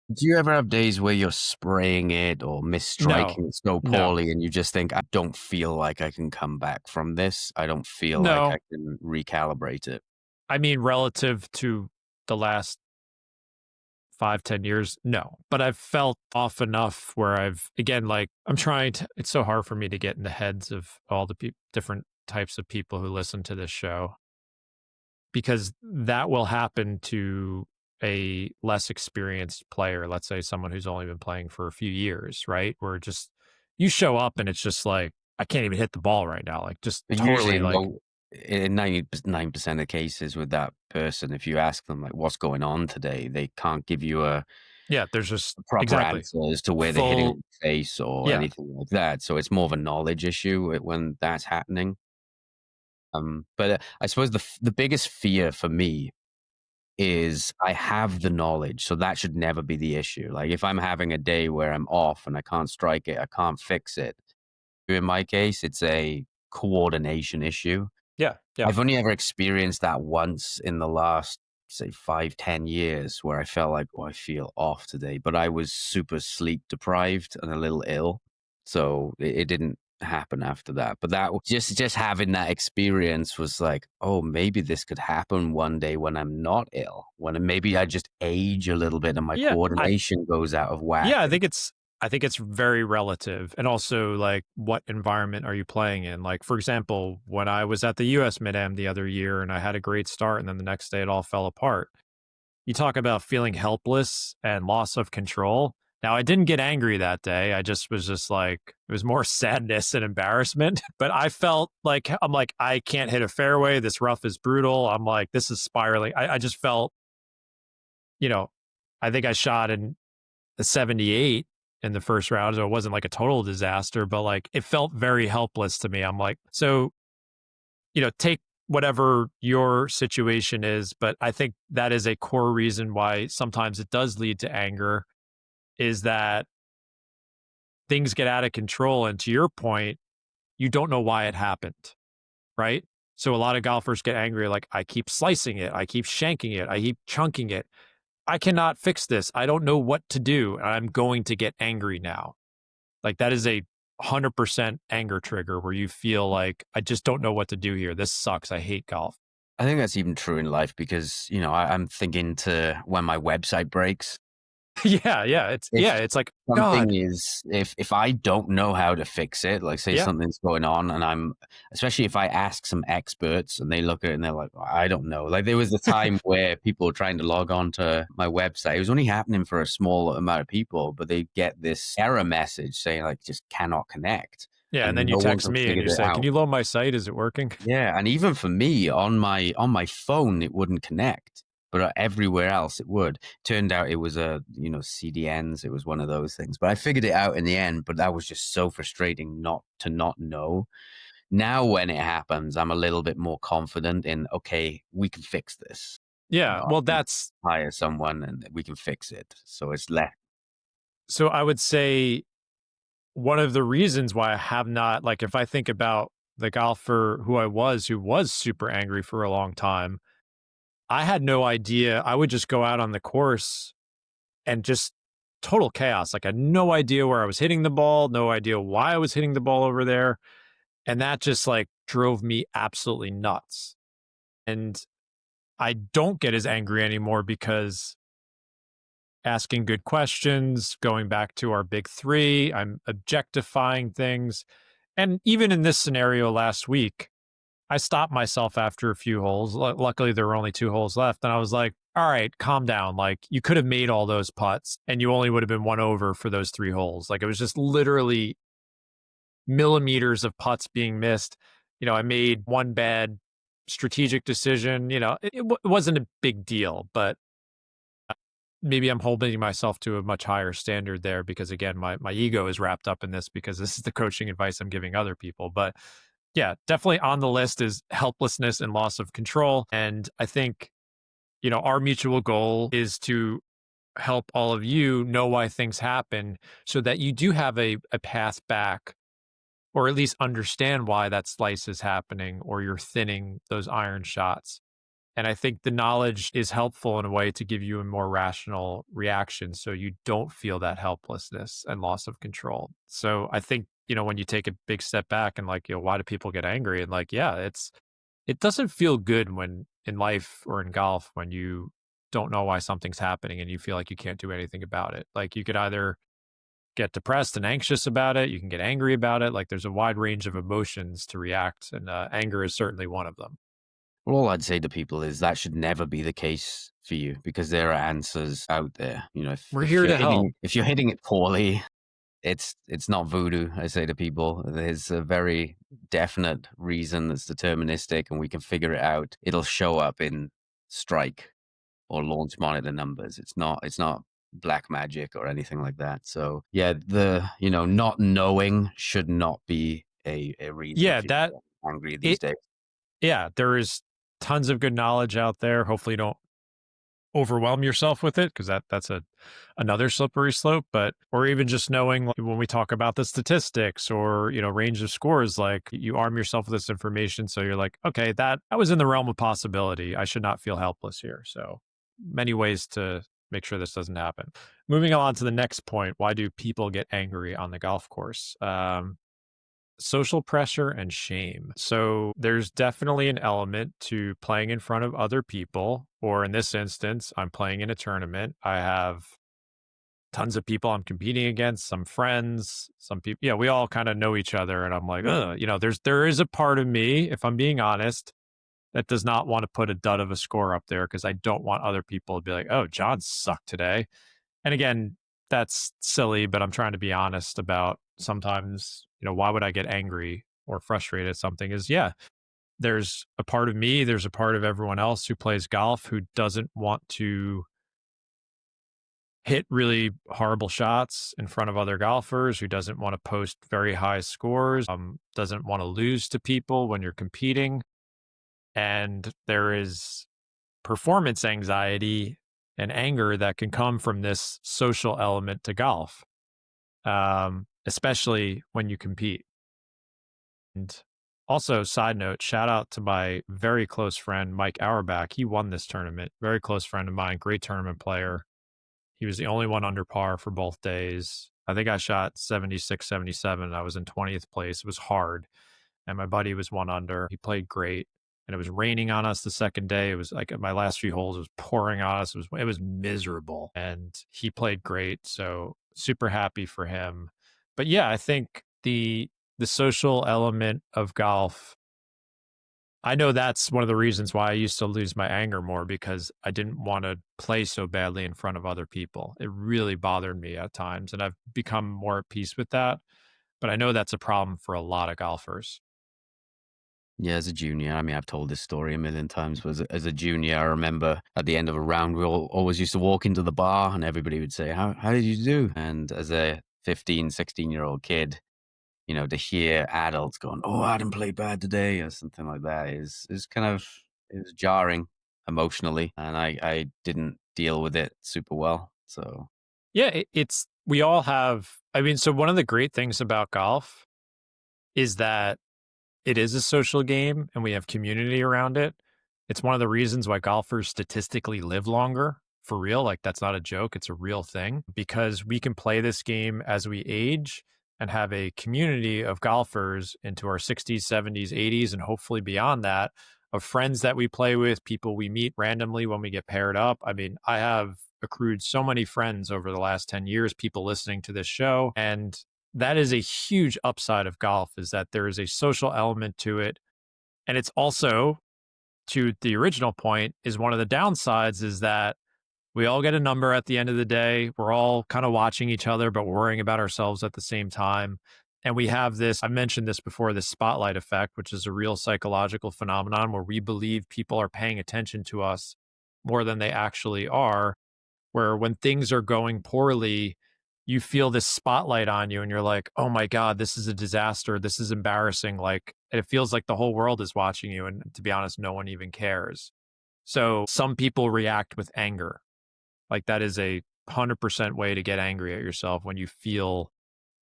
Do you ever have days where you're spraying it or No, misstriking it so no, poorly and you just think, I don't feel like I can come back from this. I don't feel like I no. can recalibrate it. I mean, relative to the last 5, 10 years, no. But I've felt off enough where I've, again, like, I'm trying to, it's so hard for me to get in the heads of all the different types of people who listen to this show, because that will happen to a less experienced player. Let's say someone who's only been playing for a few years, right? Where just, you show up and it's just like, I can't even hit the ball right now. Like, just But usually totally like, in 99% of cases with that person, if you ask them like what's going on today, they can't give you a yeah, there's just, proper exactly, answer as to where they're hitting full, in the face or yeah, anything like that. So it's more of a knowledge issue when that's happening. But I suppose the biggest fear for me is I have the knowledge, so that should never be the issue. Like if I'm having a day where I'm off and I can't strike it, I can't fix it. In my case, it's a coordination issue. yeah, yeah. I've only ever experienced that once in the last, say, 5, 10 years where I felt like, oh, I feel off today, but I was super sleep deprived and a little ill. So it didn't happen after that. But that just having that experience was like, oh, maybe this could happen one day when I'm not ill, when maybe I just age a little bit and my Yeah, coordination goes out of whack. yeah, And I think it's very relative. And also, like, what environment are you playing in? Like, for example, when I was at the US Mid-Am the other year and I had a great start and then the next day it all fell apart. You talk about feeling helpless and loss of control. Now, I didn't get angry that day. I just was just like, it was more sadness and embarrassment. But I felt like, I'm like, I can't hit a fairway. This rough is brutal. I'm like, this is spiraling. I just felt, you know, I think I shot in the 78 in the first round. So it wasn't like a total disaster, but like, it felt very helpless to me. I'm like, so, take whatever your situation is, but I think that is a core reason why sometimes it does lead to anger, is that things get out of control. And to your point, you don't know why it happened, right? So a lot of golfers get angry, like, I keep slicing it, I keep shanking it, I keep chunking it. I cannot fix this. I don't know what to do. And I'm going to get angry now. Like, that is a 100% anger trigger where you feel like, I just don't know what to do here. This sucks. I hate golf. I think that's even true in life because, I'm thinking to when my website breaks. Yeah, yeah. If It's like, something God. is if I don't know how to fix it, like say Yeah. something's going on and especially if I ask some experts and they look at it and they're like, I don't know. Like there was a time where people were trying to log on to my website. It was only happening for a small amount of people, but they get this error message saying like just cannot connect Yeah. And and then you no one text can me and figure you it say, can out. you load my site? Is it working? Yeah, and even for me on my phone, it wouldn't connect, but everywhere else it would. Turned out it was CDNs. It was one of those things, but I figured it out in the end. But that was just so frustrating not know. Now when it happens, I'm a little bit more confident in okay, we can fix this. Yeah. I Well, can that's, hire someone and we can fix it. So it's less. so I would say one of the reasons why I have not, like, if I think about the golfer who was super angry for a long time, I had no idea. I would just go out on the course and just total chaos. Like I had no idea where I was hitting the ball, no idea why I was hitting the ball over there. And that just like drove me absolutely nuts. And I don't get as angry anymore because asking good questions, going back to our big three, I'm objectifying things. And even in this scenario last week, I stopped myself after a few holes. Luckily, there were only 2 holes left. And I was like, all right, calm down. Like, you could have made all those putts and you only would have been 1 over for those 3 holes. Like, it was just literally millimeters of putts being missed. I made one bad strategic decision. It wasn't a big deal, but maybe I'm holding myself to a much higher standard there because, again, my ego is wrapped up in this because this is the coaching advice I'm giving other people. But yeah, definitely on the list is helplessness and loss of control. And I think, our mutual goal is to help all of you know why things happen so that you do have a path back, or at least understand why that slice is happening or you're thinning those iron shots. And I think the knowledge is helpful in a way to give you a more rational reaction so you don't feel that helplessness and loss of control. So I think, when you take a big step back and like, why do people get angry? And like, yeah, it doesn't feel good when in life or in golf when you don't know why something's happening and you feel like you can't do anything about it. Like you could either get depressed and anxious about it, you can get angry about it. Like there's a wide range of emotions to react, and anger is certainly one of them. Well, all I'd say to people is that should never be the case for you because there are answers out there. We're here to help. If you're hitting it poorly, it's not voodoo. I say to people, there's a very definite reason that's deterministic, and we can figure it out. It'll show up in strike or launch monitor numbers. It's not black magic or anything like that. So yeah, the not knowing should not be a reason Yeah, for you to that get angry these it days. yeah, there is tons of good knowledge out there. Hopefully you don't overwhelm yourself with it because that's another slippery slope. But or even just knowing, like, when we talk about the statistics or range of scores, like you arm yourself with this information so you're like, okay, that was in the realm of possibility. I should not feel helpless here. So many ways to make sure this doesn't happen. Moving on to the next point, why do people get angry on the golf course? Social pressure and shame. So there's definitely an element to playing in front of other people, or in this instance, I'm playing in a tournament. I have tons of people I'm competing against, some friends, some people. Yeah, we all kind of know each other, and I'm like, there is a part of me, if I'm being honest, that does not want to put a dud of a score up there because I don't want other people to be like, oh, John sucked today. And again, that's silly, but I'm trying to be honest about sometimes, why would I get angry or frustrated at something is, yeah, there's a part of me, there's a part of everyone else who plays golf who doesn't want to hit really horrible shots in front of other golfers, who doesn't want to post very high scores, doesn't want to lose to people when you're competing. And there is performance anxiety and anger that can come from this social element to golf, especially when you compete. And also, side note, shout out to my very close friend, Mike Auerbach. He won this tournament. Very close friend of mine, great tournament player. He was the only one under par for both days. I think I shot 76, 77. I was in 20th place. It was hard. And my buddy was 1 under. He played great. And it was raining on us the second day. It was like my last few holes, it was pouring on us. It was miserable. And he played great. So super happy for him. But yeah, I think the social element of golf, I know that's one of the reasons why I used to lose my anger more, because I didn't want to play so badly in front of other people. It really bothered me at times, and I've become more at peace with that. But I know that's a problem for a lot of golfers. Yeah, as a junior, I mean, I've told this story a million times. But as a junior, I remember at the end of a round, we all always used to walk into the bar and everybody would say, how did you do? And as a 15, 16-year-old kid, to hear adults going, "Oh, I didn't play bad today," or something like that is kind of, it was jarring emotionally, and I didn't deal with it super well. So Yeah, we all have. I mean, so one of the great things about golf is that it is a social game and we have community around it. It's one of the reasons why golfers statistically live longer. for real. Like that's not a joke. It's a real thing because we can play this game as we age and have a community of golfers into our 60s, 70s, 80s, and hopefully beyond that of friends that we play with, people we meet randomly when we get paired up. I mean, I have accrued so many friends over the last 10 years, people listening to this show. And that is a huge upside of golf is that there is a social element to it. And it's also, to the original point, is one of the downsides is that we all get a number at the end of the day. We're all kind of watching each other, but worrying about ourselves at the same time. And we have this, I mentioned this before, this spotlight effect, which is a real psychological phenomenon where we believe people are paying attention to us more than they actually are. Where when things are going poorly, you feel this spotlight on you and you're like, oh my God, this is a disaster. This is embarrassing. Like, it feels like the whole world is watching you. And to be honest, no one even cares. So some people react with anger. Like that is a 100% way to get angry at yourself when you feel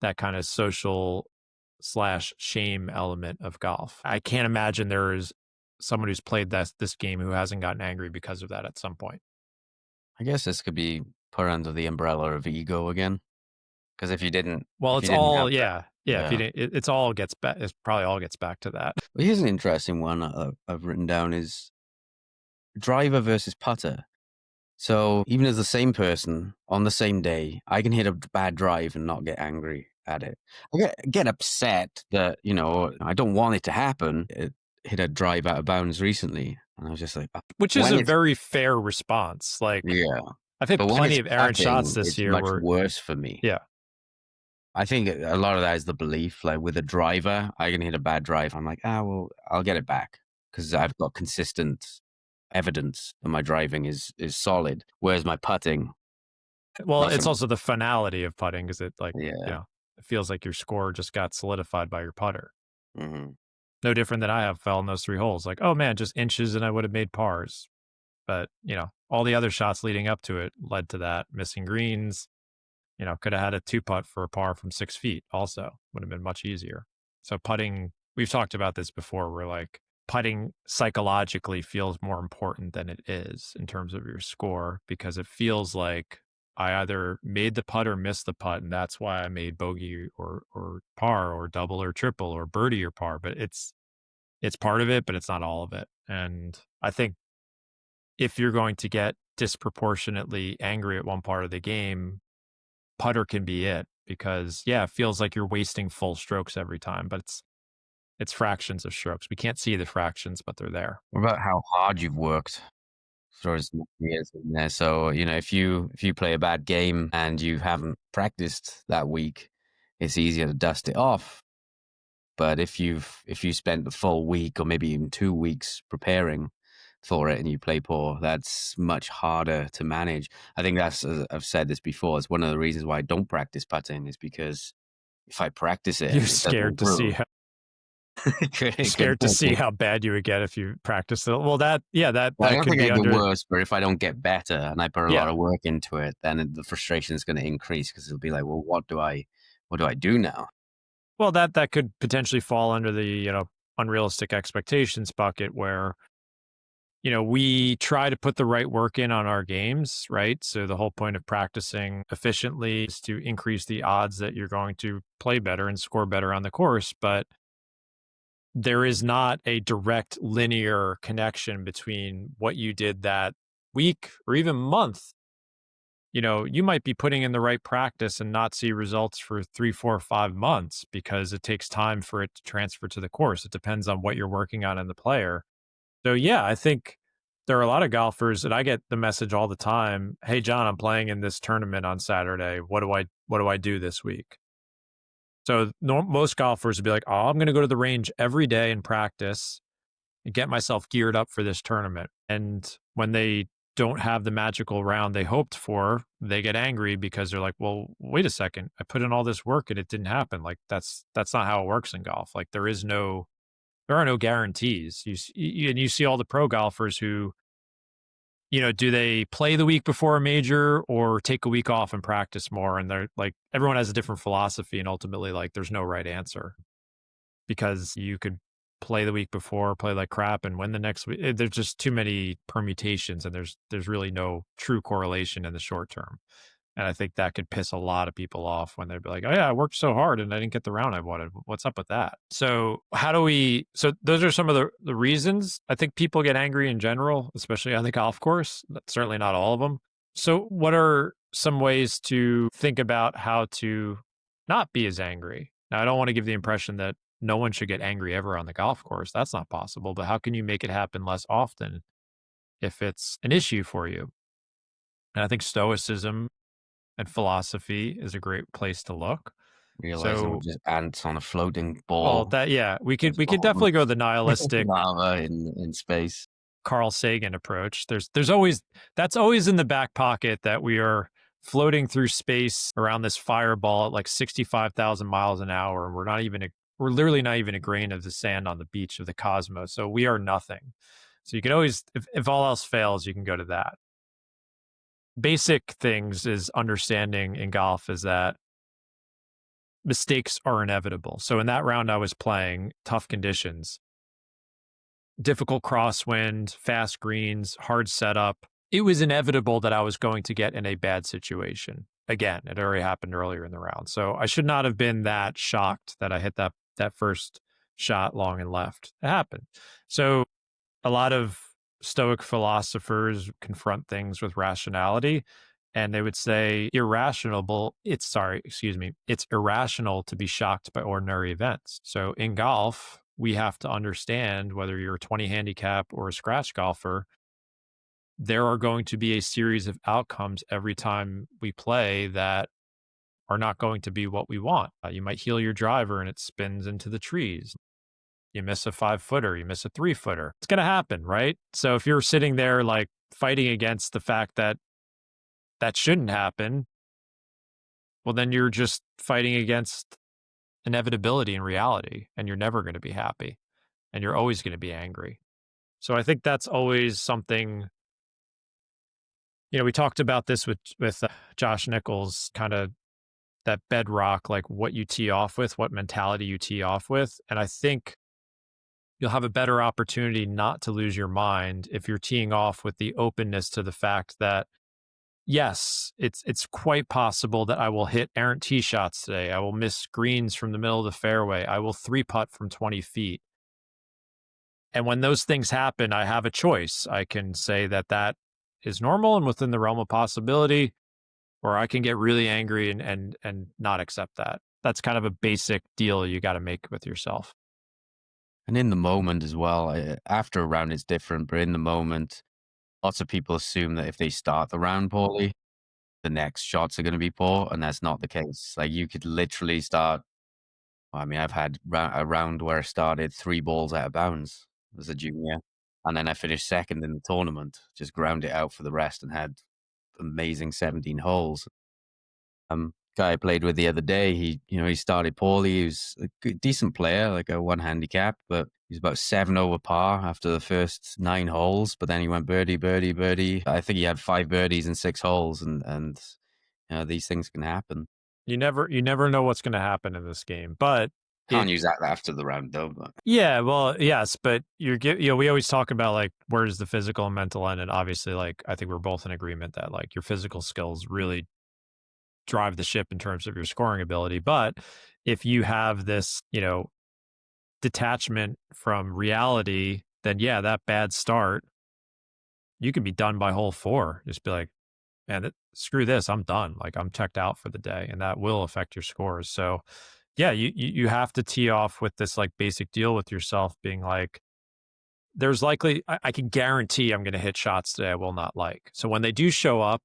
that kind of social slash shame element of golf. I can't imagine there is someone who's played this game who hasn't gotten angry because of that at some point. I guess this could be put under the umbrella of ego again. Because if you didn't, Well, if it's you didn't all, have that, yeah. If you didn't, it's all gets back. It probably all gets back to that. Well, here's an interesting one I've written down is driver versus putter. So even as the same person on the same day, I can hit a bad drive and not get angry at it. I get upset that, I don't want it to happen. It hit a drive out of bounds recently. And I was just like, Which is a very fair response. Like, yeah. I've hit But when plenty it's of errant shots putting, this it's year much where, worse for me. yeah. I think a lot of that is the belief. Like with a driver, I can hit a bad drive. I'm like, well, I'll get it back because I've got consistent evidence that my driving is solid. Whereas my putting, well, it's also the finality of putting because it yeah, it feels like your score just got solidified by your putter. mm-hmm. No different than I have fell in those 3 holes. Like, oh man, just inches and I would have made pars. But, all the other shots leading up to it led to that. Missing greens, could have had a 2-putt for a par from 6 feet also. Would have been much easier. So putting, we've talked about this before, where like putting psychologically feels more important than it is in terms of your score because it feels like I either made the putt or missed the putt, and that's why I made bogey or par or double or triple or birdie or par. But it's part of it, but it's not all of it. And I think if you're going to get disproportionately angry at one part of the game, putter can be it because it feels like you're wasting full strokes every time, but it's fractions of strokes. We can't see the fractions, but they're there. What about how hard you've worked for as many years in there? So, if you play a bad game and you haven't practiced that week, it's easier to dust it off. But if you spent the full week or maybe even 2 weeks preparing for it and you play poor, that's much harder to manage. I think that's, I've said this before, it's one of the reasons why I don't practice putting is because if I practice it, you're scared to see how scared to see how bad you would get if you practice it. Well, that I don't could think be I under get worse, but if I don't get better and I put a lot of work into it, then the frustration is going to increase because it'll be like, well, what do I do now? Well, that could potentially fall under the, unrealistic expectations bucket where, we try to put the right work in on our games, right? So the whole point of practicing efficiently is to increase the odds that you're going to play better and score better on the course. But there is not a direct linear connection between what you did that week or even month. You might be putting in the right practice and not see results for 3, 4, 5 months because it takes time for it to transfer to the course. It depends on what you're working on in the player. So I think there are a lot of golfers that I get the message all the time. Hey, John, I'm playing in this tournament on Saturday. What do I do this week? So most golfers would be like, oh, I'm going to go to the range every day and practice and get myself geared up for this tournament. And when they don't have the magical round they hoped for, they get angry because they're like, well, wait a second, I put in all this work and it didn't happen. Like that's not how it works in golf. Like there are no guarantees. You see all the pro golfers who, do they play the week before a major or take a week off and practice more? And they're like, everyone has a different philosophy and ultimately like there's no right answer because you could play the week before, play like crap, and win the next week. There's just too many permutations, and there's really no true correlation in the short term. And I think that could piss a lot of people off when they'd be like, "Oh yeah, I worked so hard and I didn't get the round I wanted. What's up with that?" So how do we? So those are some of the reasons I think people get angry in general, especially on the golf course. Certainly not all of them. So what are some ways to think about how to not be as angry? Now, I don't want to give the impression that no one should get angry ever on the golf course. That's not possible. But how can you make it happen less often if it's an issue for you? And I think stoicism and philosophy is a great place to look. Realizing we're So, just ants on a floating well, ball that yeah, of we could definitely go bottomless the nihilistic lava in space. Carl Sagan approach. There's always that's always in the back pocket that we are floating through space around this fireball at like 65,000 miles an hour, and we're literally not even a grain of the sand on the beach of the cosmos. So we are nothing. So you can always, if all else fails, you can go to that. Basic things is understanding in golf is that mistakes are inevitable. So in that round I was playing, tough conditions, difficult crosswind, fast greens, hard setup. It was inevitable that I was going to get in a bad situation. Again, it already happened earlier in the round. So I should not have been that shocked that I hit that first shot long and left. It happened. So a lot of Stoic philosophers confront things with rationality, and they would say it's irrational to be shocked by ordinary events. So in golf, we have to understand whether you're a 20 handicap or a scratch golfer, there are going to be a series of outcomes every time we play that are not going to be what we want. You might heel your driver and it spins into the trees. You miss a 5-footer, you miss a 3-footer. It's going to happen, right? So if you're sitting there like fighting against the fact that that shouldn't happen, well, then you're just fighting against inevitability and reality, and you're never going to be happy, and you're always going to be angry. So I think that's always something. We talked about this with Josh Nichols, kind of that bedrock, like what you tee off with, what mentality you tee off with, and I think you'll have a better opportunity not to lose your mind if you're teeing off with the openness to the fact that, yes, it's quite possible that I will hit errant tee shots today. I will miss greens from the middle of the fairway. I will 3-putt from 20 feet. And when those things happen, I have a choice. I can say that that is normal and within the realm of possibility, or I can get really angry and not accept that. That's kind of a basic deal you got to make with yourself. And in the moment as well, after a round it's different, but in the moment, lots of people assume that if they start the round poorly, the next shots are going to be poor, and that's not the case. Like you could literally start. I mean, I've had a round where I started 3 balls out of bounds as a junior, and then I finished second in the tournament. Just ground it out for the rest and had amazing 17 holes. Guy I played with the other day, he started poorly. He was a decent player, like a 1 handicap, but he was about 7 over par after the first 9 holes. But then he went birdie, birdie, birdie. I think he had 5 birdies in 6 holes, and these things can happen. You never know what's going to happen in this game, but Can't use that after the round though. But yeah, well, yes, but we always talk about like where does the physical and mental end, and obviously, like I think we're both in agreement that like your physical skills really drive the ship in terms of your scoring ability. But if you have this, detachment from reality, then yeah, that bad start, you could be done by hole 4. Just be like, man, screw this, I'm done. Like I'm checked out for the day, and that will affect your scores. So yeah, you have to tee off with this like basic deal with yourself, being like, there's likely I can guarantee I'm going to hit shots today I will not like. So when they do show up,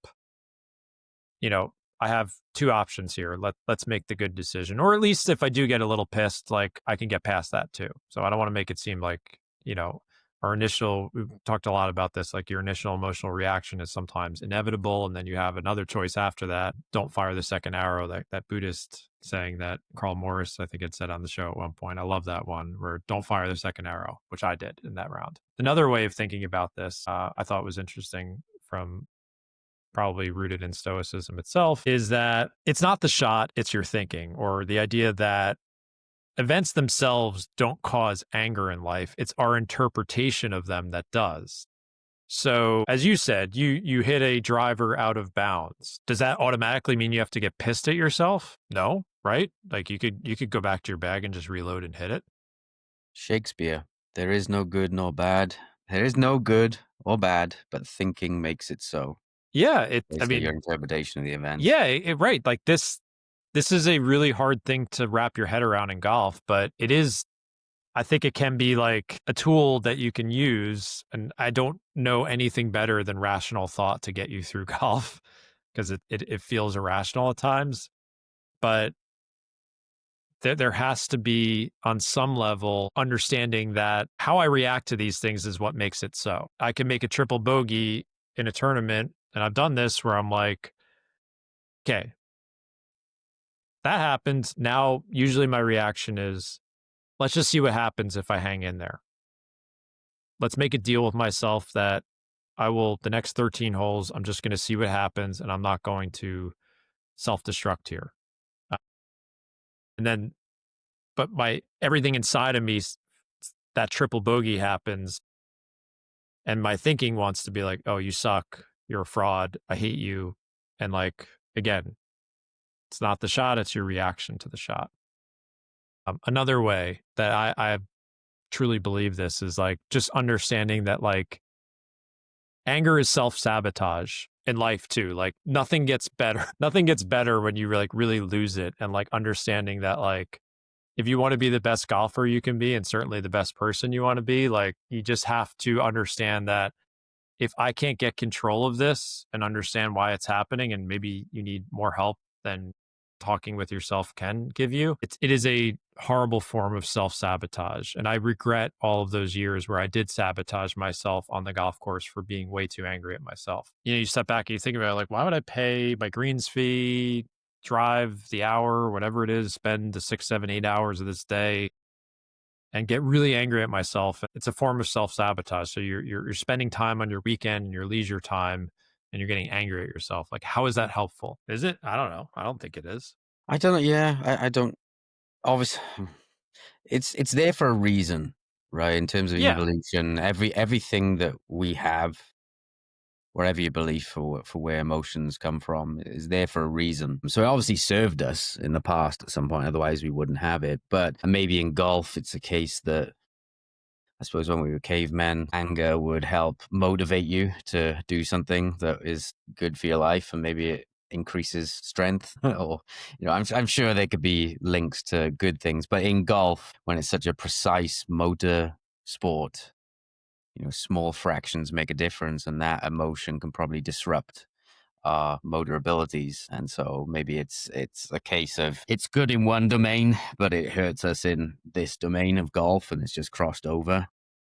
I have 2 options here. Let's make the good decision, or at least if I do get a little pissed, like I can get past that too. So I don't want to make it seem like we've talked a lot about this, like your initial emotional reaction is sometimes inevitable, and then you have another choice after that. Don't fire the second arrow, that Buddhist saying that Carl Morris, I think, had said on the show at one point. I love that one, where don't fire the second arrow, which I did in that round. Another way of thinking about this, I thought was interesting, from probably rooted in Stoicism itself, is that it's not the shot, it's your thinking, or the idea that events themselves don't cause anger in life. It's our interpretation of them that does. So, as you said, you hit a driver out of bounds. Does that automatically mean you have to get pissed at yourself? No, right? Like you could go back to your bag and just reload and hit it. Shakespeare. There is no good nor bad. There is no good or bad, but thinking makes it so. Yeah, I Basically, mean, your interpretation of the events. yeah, right. Like this is a really hard thing to wrap your head around in golf, but it is. I think it can be like a tool that you can use. And I don't know anything better than rational thought to get you through golf because it feels irrational at times. But there has to be, on some level, understanding that how I react to these things is what makes it so. I can make a triple bogey in a tournament. And I've done this where I'm like, okay, that happened. Now, usually my reaction is, let's just see what happens if I hang in there. Let's make a deal with myself that I will, the next 13 holes, I'm just going to see what happens and I'm not going to self destruct here. Uh, and then, but everything inside of me, that triple bogey happens. And my thinking wants to be like, oh, you suck. You're a fraud. I hate you. And like, again, it's not the shot, it's your reaction to the shot. Another way that I truly believe this is like just understanding that like anger is self-sabotage in life too. Like nothing gets better. Nothing gets better when you like really lose it, and like understanding that like if you want to be the best golfer you can be and certainly the best person you want to be, like you just have to understand that if I can't get control of this and understand why it's happening, and maybe you need more help than talking with yourself can give you, it is a horrible form of self-sabotage. And I regret all of those years where I did sabotage myself on the golf course for being way too angry at myself. You know, you step back and you think about it, like, why would I pay my greens fee, drive the hour, whatever it is, spend the 6, 7, 8 hours of this day and get really angry at myself? It's a form of self-sabotage. So you're spending time on your weekend and your leisure time and you're getting angry at yourself. Like, how is that helpful? Is it? I don't know. I don't think it is. I don't know. Yeah, I don't. Obviously, it's there for a reason, right? In terms of Yeah. evolution, everything that we have, wherever you believe for where emotions come from, is there for a reason. So it obviously served us in the past at some point. Otherwise, we wouldn't have it. But maybe in golf, it's a case that I suppose when we were cavemen, anger would help motivate you to do something that is good for your life, and maybe it increases strength. Or, I'm sure there could be links to good things. But in golf, when it's such a precise motor sport, small fractions make a difference, and that emotion can probably disrupt our motor abilities. And so maybe it's a case of it's good in one domain, but it hurts us in this domain of golf, and it's just crossed over.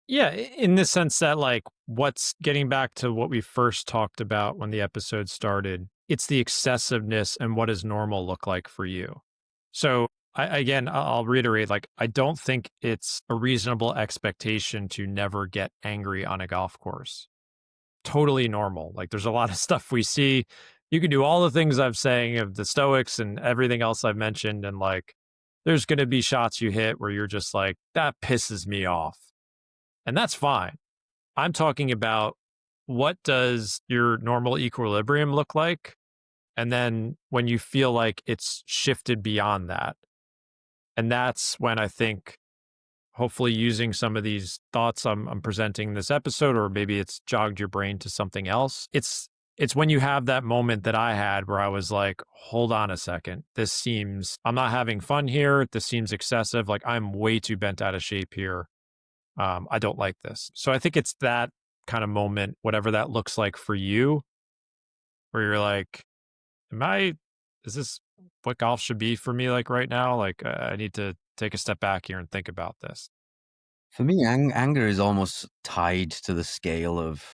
Yeah, in the sense that like what's getting back to what we first talked about when the episode started, it's the excessiveness and what does normal look like for you. So again, I'll reiterate, like I don't think it's a reasonable expectation to never get angry on a golf course. Totally normal. Like there's a lot of stuff we see. You can do all the things I'm saying of the Stoics and everything else I've mentioned, and like there's going to be shots you hit where you're just like, that pisses me off. And that's fine. I'm talking about what does your normal equilibrium look like? And then when you feel like it's shifted beyond that. And that's when I think hopefully using some of these thoughts I'm presenting in this episode, or maybe it's jogged your brain to something else. It's when you have that moment that I had where I was like, hold on a second. I'm not having fun here. This seems excessive. Like I'm way too bent out of shape here. I don't like this. So I think it's that kind of moment, whatever that looks like for you, where you're like, is this what golf should be for me like right now? Like I need to take a step back here and think about this. For me, anger is almost tied to the scale of,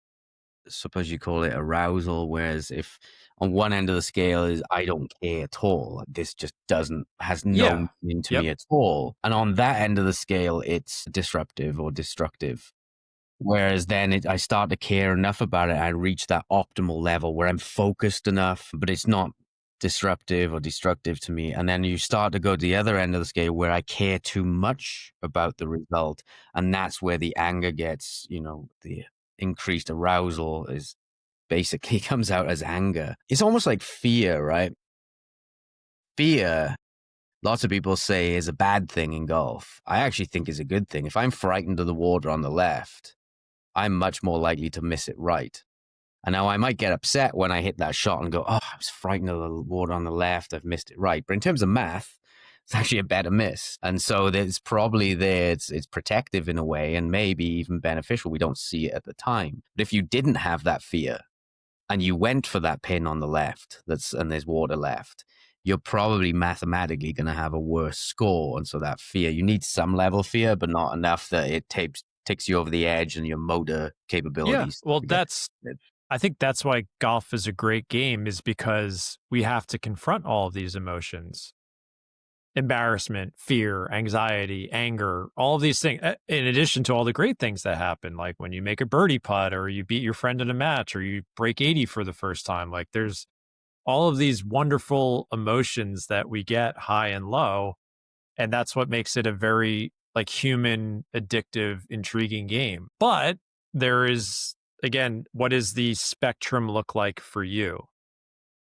suppose you call it arousal. Whereas if on one end of the scale is I don't care at all, like, this just has no Yeah. meaning to Yep. me at all, and on that end of the scale, it's disruptive or destructive. Whereas then I start to care enough about it, I reach that optimal level where I'm focused enough, but it's not disruptive or destructive to me. And then you start to go to the other end of the scale where I care too much about the result. And that's where the anger gets, the increased arousal is basically comes out as anger. It's almost like fear, right? Fear, lots of people say, is a bad thing in golf. I actually think is a good thing. If I'm frightened of the water on the left, I'm much more likely to miss it right. And now I might get upset when I hit that shot and go, oh, I was frightened of the water on the left. I've missed it right. But in terms of math, it's actually a better miss. And so there's probably it's protective in a way and maybe even beneficial. We don't see it at the time. But if you didn't have that fear and you went for that pin on the left and there's water left, you're probably mathematically going to have a worse score. And so that fear, you need some level of fear, but not enough that it takes you over the edge and your motor capabilities. Yeah, well, I think that's why golf is a great game, is because we have to confront all of these emotions. Embarrassment, fear, anxiety, anger, all of these things, in addition to all the great things that happen, like when you make a birdie putt or you beat your friend in a match or you break 80 for the first time. Like there's all of these wonderful emotions that we get high and low. And that's what makes it a very like human, addictive, intriguing game. But there is, again, what does the spectrum look like for you?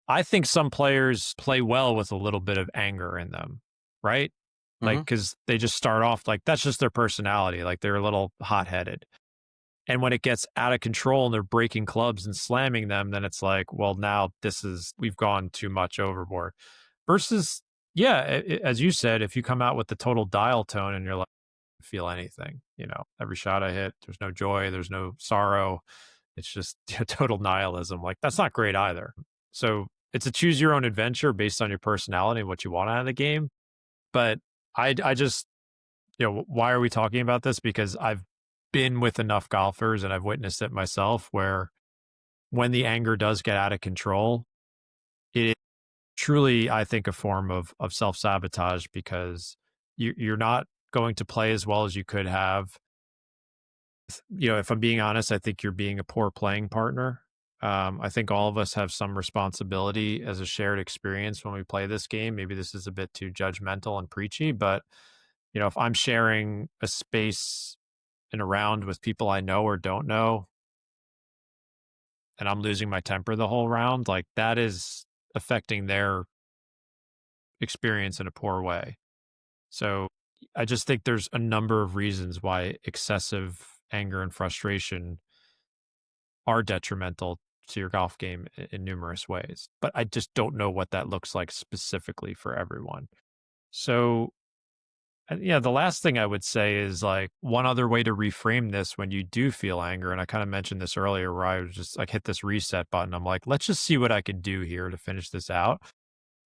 I think some players play well with a little bit of anger in them, right? Like, because they just start off like that's just their personality. Like they're a little hot headed. And when it gets out of control and they're breaking clubs and slamming them, then it's like, well, now we've gone too much overboard. Versus, yeah, as you said, if you come out with the total dial tone and you're like, feel anything, every shot I hit, there's no joy, there's no sorrow. It's just total nihilism. Like that's not great either. So it's a choose your own adventure based on your personality and what you want out of the game. But I just, why are we talking about this? Because I've been with enough golfers and I've witnessed it myself where when the anger does get out of control, it is truly, I think, a form of self-sabotage because you're not going to play as well as you could have. If I'm being honest, I think you're being a poor playing partner. I think all of us have some responsibility as a shared experience when we play this game. Maybe this is a bit too judgmental and preachy, but if I'm sharing a space in a round with people I know or don't know, and I'm losing my temper the whole round, like that is affecting their experience in a poor way. So I just think there's a number of reasons why excessive anger and frustration are detrimental to your golf game in numerous ways. But I just don't know what that looks like specifically for everyone. So, yeah, the last thing I would say is like one other way to reframe this when you do feel anger. And I kind of mentioned this earlier where I was just like hit this reset button. I'm like, let's just see what I can do here to finish this out.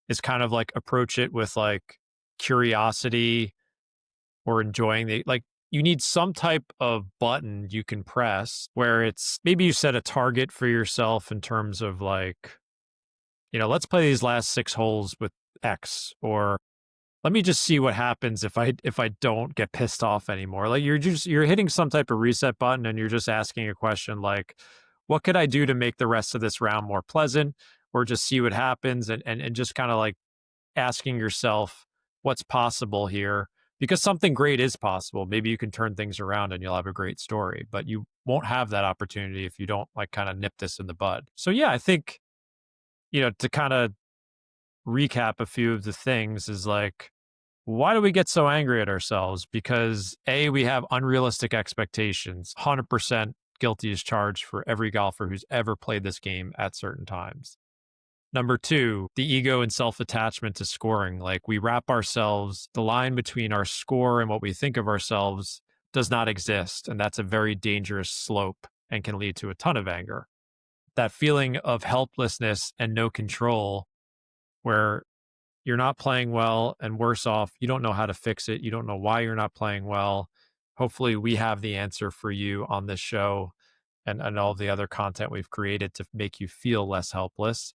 Is kind of like approach it with like curiosity or enjoying you need some type of button you can press where it's maybe you set a target for yourself in terms of like, let's play these last 6 holes with X, or let me just see what happens if I don't get pissed off anymore. Like you're hitting some type of reset button and you're just asking a question like, what could I do to make the rest of this round more pleasant, or just see what happens and just kind of like asking yourself what's possible here, because something great is possible. Maybe you can turn things around and you'll have a great story, but you won't have that opportunity if you don't like kind of nip this in the bud. So yeah, I think, to kind of recap a few of the things is like, why do we get so angry at ourselves? Because A, we have unrealistic expectations, 100% guilty as charged for every golfer who's ever played this game at certain times. Number 2, the ego and self-attachment to scoring. Like we wrap ourselves, the line between our score and what we think of ourselves does not exist. And that's a very dangerous slope and can lead to a ton of anger. That feeling of helplessness and no control, where you're not playing well and worse off, you don't know how to fix it. You don't know why you're not playing well. Hopefully we have the answer for you on this show and all the other content we've created to make you feel less helpless.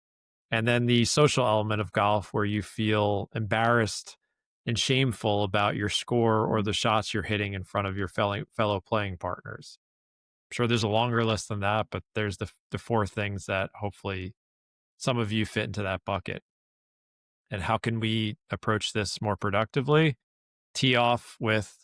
And then the social element of golf where you feel embarrassed and shameful about your score or the shots you're hitting in front of your fellow playing partners. I'm sure there's a longer list than that, but there's the 4 things that hopefully some of you fit into that bucket. and how can we approach this more productively? Tee off with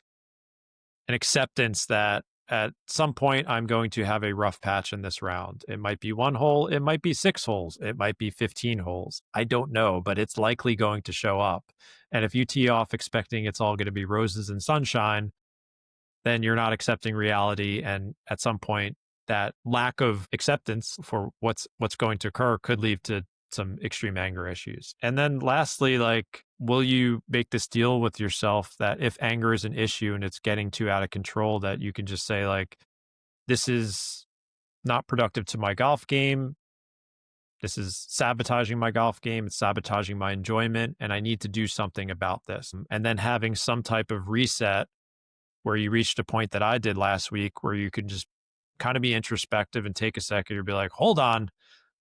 an acceptance that at some point I'm going to have a rough patch in this round. It might be one hole, it might be 6 holes, it might be 15 holes. I don't know, but it's likely going to show up. And if you tee off expecting it's all going to be roses and sunshine, then you're not accepting reality. And at some point, that lack of acceptance for what's going to occur could lead to some extreme anger issues. And then lastly, like, will you make this deal with yourself that if anger is an issue and it's getting too out of control, that you can just say, like, this is not productive to my golf game. This is sabotaging my golf game. It's sabotaging my enjoyment. And I need to do something about this. And then having some type of reset where you reached a point that I did last week where you can just kind of be introspective and take a second and be like, hold on,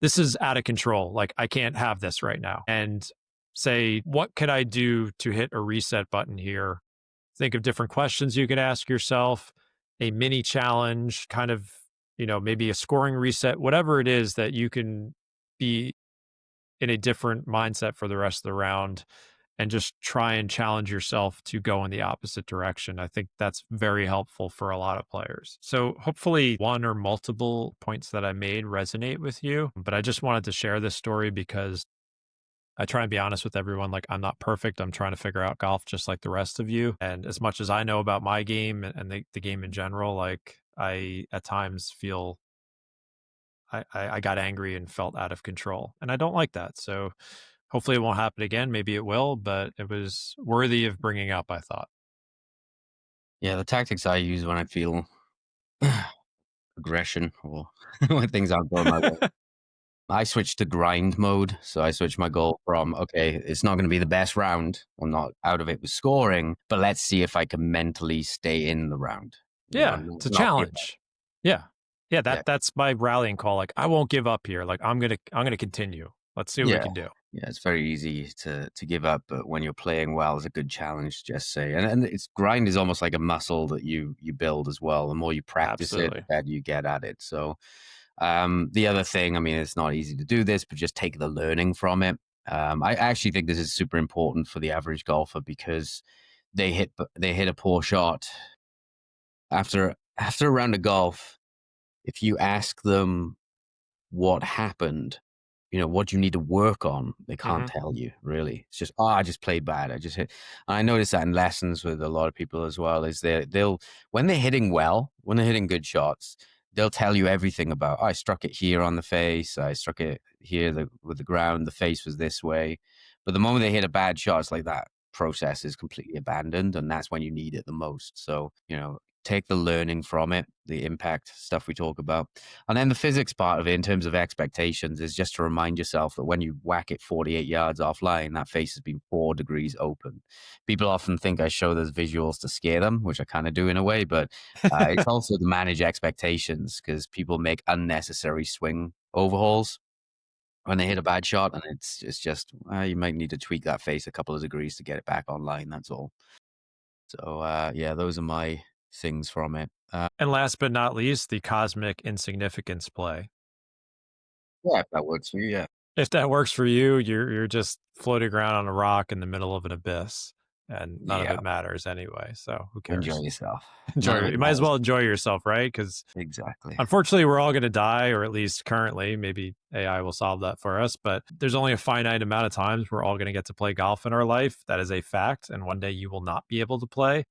this is out of control. Like, I can't have this right now. And say, what could I do to hit a reset button here? Think of different questions you could ask yourself, a mini challenge, kind of, maybe a scoring reset, whatever it is that you can be in a different mindset for the rest of the round and just try and challenge yourself to go in the opposite direction. I think that's very helpful for a lot of players. So hopefully one or multiple points that I made resonate with you, but I just wanted to share this story because I try and be honest with everyone. Like, I'm not perfect. I'm trying to figure out golf just like the rest of you. And as much as I know about my game and the game in general, like, I at times feel I got angry and felt out of control. And I don't like that. So hopefully it won't happen again. Maybe it will, but it was worthy of bringing up, I thought. Yeah, the tactics I use when I feel aggression or when things aren't going my way. I switched to grind mode. So I switched my goal from, okay, it's not going to be the best round. I'm not out of it with scoring, but let's see if I can mentally stay in the round. Yeah, it's a challenge. Yeah. Yeah, that's my rallying call. Like, I won't give up here. Like, I'm gonna continue. Let's see what we can do. Yeah, it's very easy to give up, but when you're playing well, it's a good challenge, just say. And it's grind is almost like a muscle that you build as well. The more you practice it, the better you get at it. So the other thing, I mean, it's not easy to do this, but just take the learning from it. I actually think this is super important for the average golfer because they hit a poor shot after a round of golf. If you ask them what happened, what you need to work on, they can't tell you, really. It's just, I just played bad. I just hit. And I notice that in lessons with a lot of people as well, is they'll, when they're hitting well, when they're hitting good shots, they'll tell you everything about, I struck it here on the face, I struck it here with the ground, the face was this way. But the moment they hit a bad shot, it's like that process is completely abandoned, and that's when you need it the most. So, take the learning from it, the impact stuff we talk about. And then the physics part of it in terms of expectations is just to remind yourself that when you whack it 48 yards offline, that face has been 4 degrees open. People often think I show those visuals to scare them, which I kind of do in a way, but it's also to manage expectations because people make unnecessary swing overhauls when they hit a bad shot. And it's just, you might need to tweak that face a couple of degrees to get it back online. That's all. So, yeah, those are my things from it. And last but not least, the cosmic insignificance play. Yeah, if that works for you, yeah. If that works for you, you're just floating around on a rock in the middle of an abyss, and none of it matters anyway. So who cares? Enjoy yourself. You might as well enjoy yourself, right? Because exactly. Unfortunately, we're all going to die, or at least currently. Maybe AI will solve that for us. But there's only a finite amount of times we're all going to get to play golf in our life. That is a fact. And one day you will not be able to play.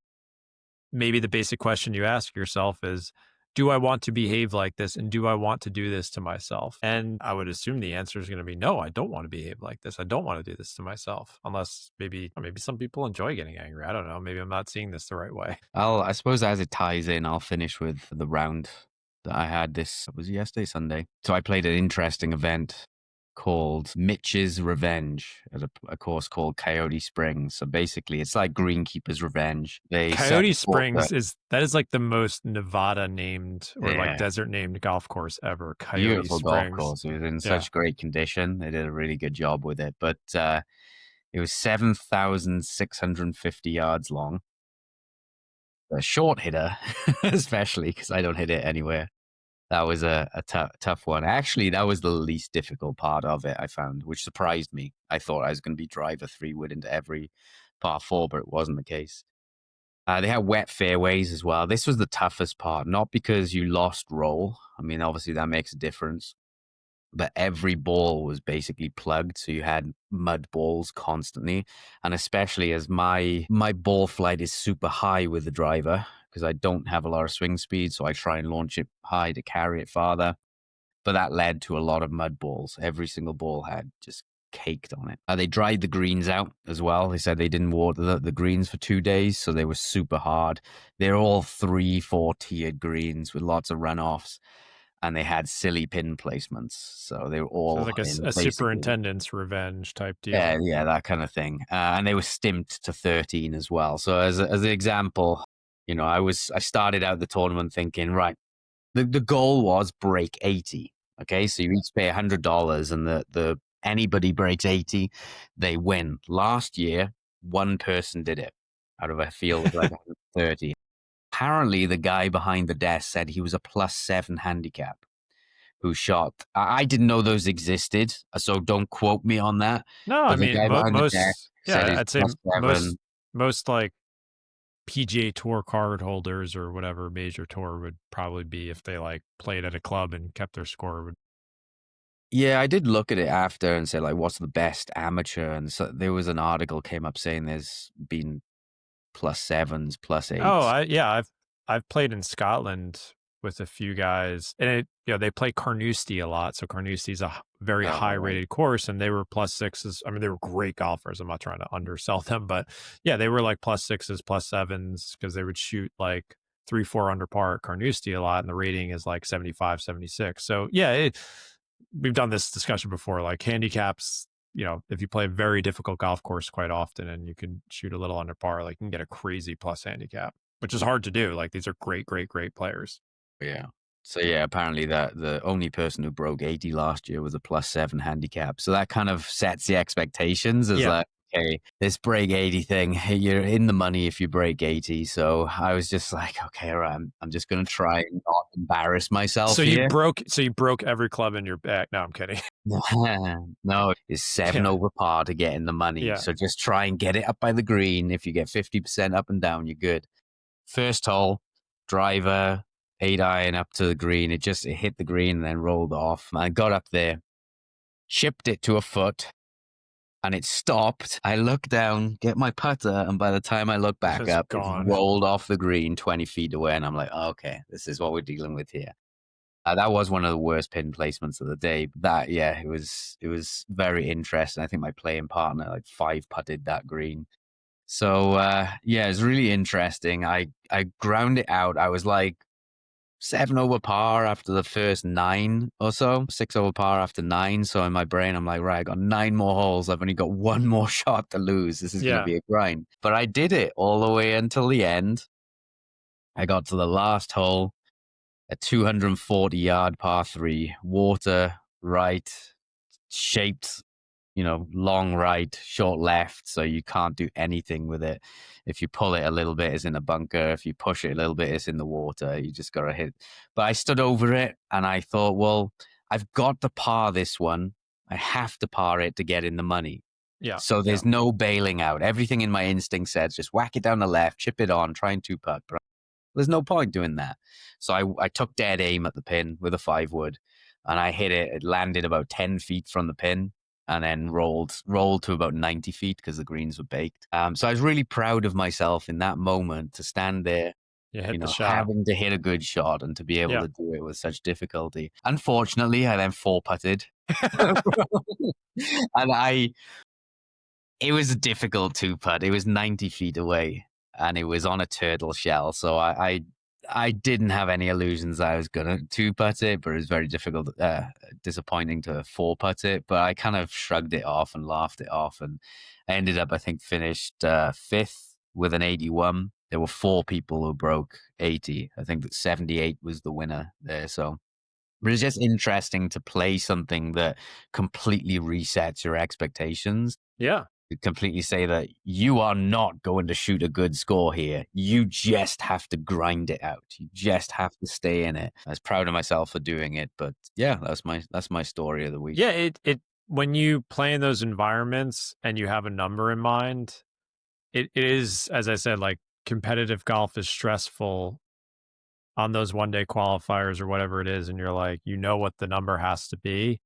Maybe the basic question you ask yourself is, do I want to behave like this? And do I want to do this to myself? And I would assume the answer is going to be no, I don't want to behave like this. I don't want to do this to myself. Unless maybe some people enjoy getting angry. I don't know. Maybe I'm not seeing this the right way. I suppose as it ties in, I'll finish with the round that I had was yesterday, Sunday. So I played an interesting event called Mitch's Revenge at a course called Coyote Springs. So basically, it's like Greenkeeper's Revenge. Coyote Springs is like the most Nevada named or like desert named golf course ever. Coyote Beautiful Springs. Golf course. It was in such great condition. They did a really good job with it. But it was 7,650 yards long. A short hitter, especially because I don't hit it anywhere. That was a tough one. Actually, that was the least difficult part of it, I found, which surprised me. I thought I was going to be driver 3-wood into every par 4, but it wasn't the case. They had wet fairways as well. This was the toughest part, not because you lost roll. I mean, obviously that makes a difference, but every ball was basically plugged, so you had mud balls constantly. And especially as my ball flight is super high with the driver, because I don't have a lot of swing speed, so I try and launch it high to carry it farther. But that led to a lot of mud balls. Every single ball had just caked on it. They dried the greens out as well. They said they didn't water the greens for 2 days, so they were super hard. They're all 3-4 tiered greens with lots of runoffs, and they had silly pin placements. So they were So all like in a basically, superintendent's revenge type deal. yeah, that kind of thing. And they were stimped to 13 as well. So as an example, I started out the tournament thinking, right, the goal was break 80. Okay, so you each pay $100, and the anybody breaks 80, they win. Last year, one person did it out of a field of like 130. Apparently, the guy behind the desk said he was a +7 handicap who shot. I didn't know those existed, so don't quote me on that. No, I But the mean guy behind the desk most. said Yeah, he's I'd say +7. most like PGA Tour card holders or whatever major tour would probably be if they like played at a club and kept their score. Yeah, I did look at it after and say, like, what's the best amateur? And so there was an article came up saying there's been +7s, Oh, +8s. I've played in Scotland with a few guys, and they play Carnoustie a lot. So Carnoustie's a very high Oh, right. rated course, and they were +6s. I mean, they were great golfers. I'm not trying to undersell them, but yeah, they were like +6s, +7s because they would shoot like 3-4 under par at Carnoustie a lot, and the rating is like 75, 76. So yeah, we've done this discussion before. Like handicaps, if you play a very difficult golf course quite often and you can shoot a little under par, like you can get a crazy plus handicap, which is hard to do. Like these are great, great, great players. Yeah. So yeah, apparently that the only person who broke 80 last year was a +7 handicap. So that kind of sets the expectations as Yeah. like, okay, this break 80 thing, hey, you're in the money if you break 80. So I was just like, okay, all right, I'm just gonna try and not embarrass myself So here. you broke every club in your bag. No, I'm kidding. No, it's 7 Yeah. over par to get in the money. Yeah. So just try and get it up by the green. If you get 50% up and down, you're good. First hole, driver, 8-iron up to the green. It hit the green and then rolled off. I got up there, chipped it to a foot, and it stopped. I looked down, get my putter, and by the time I look back Just up, it's gone. rolled off the green 20 feet away. And I'm like, oh, okay, this is what we're dealing with here. That was one of the worst pin placements of the day. It was very interesting. I think my playing partner like 5-putted that green. So yeah, it's really interesting. I ground it out. I was like 7 over par after the first 9 or so, 6 over par after 9. So in my brain, I'm like, right, I got 9 more holes. I've only got one more shot to lose. This is going to Yeah. be a grind. But I did it all the way until the end. I got to the last hole, a 240-yard par 3, water right, shaped, long right, short left, so you can't do anything with it. If you pull it a little bit, it's in a bunker. If you push it a little bit, it's in the water. You just got to hit. But I stood over it and I thought, well, I've got to par this one. I have to par it to get in the money. Yeah. So there's no bailing out. Everything in my instinct says just whack it down the left, chip it on, try and 2-putt. But there's no point doing that. So I took dead aim at the pin with a 5-wood and I hit it. It landed about 10 feet from the pin and then rolled to about 90 feet because the greens were baked. So I was really proud of myself in that moment to stand there, You hit the shot. having to hit a good shot and to be able Yeah. to do it with such difficulty. Unfortunately, I then 4-putted. And it was a difficult 2-putt. It was 90 feet away and it was on a turtle shell. So I didn't have any illusions I was going to 2-putt it, but it was very difficult, disappointing to 4-putt it. But I kind of shrugged it off and laughed it off. And I ended up, I think, finished 5th with an 81. There were 4 people who broke 80. I think that 78 was the winner there. So, but it's just interesting to play something that completely resets your expectations. Yeah. completely say that you are not going to shoot a good score here. You just have to grind it out. You just have to stay in it. I was proud of myself for doing it, but yeah, that's my story of the week. Yeah, it when you play in those environments and you have a number in mind, it is, as I said, like competitive golf is stressful on those one day qualifiers or whatever it is, and you're like, you know what the number has to be.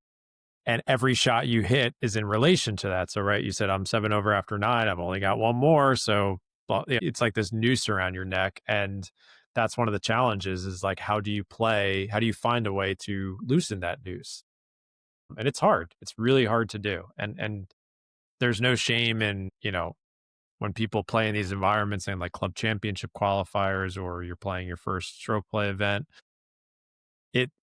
And every shot you hit is in relation to that. So, right, you said I'm 7 over after 9. I've only got one more. So, well, it's like this noose around your neck. And that's one of the challenges is like, how do you play? How do you find a way to loosen that noose? And it's hard. It's really hard to do. And there's no shame in, when people play in these environments and like club championship qualifiers or you're playing your first stroke play event,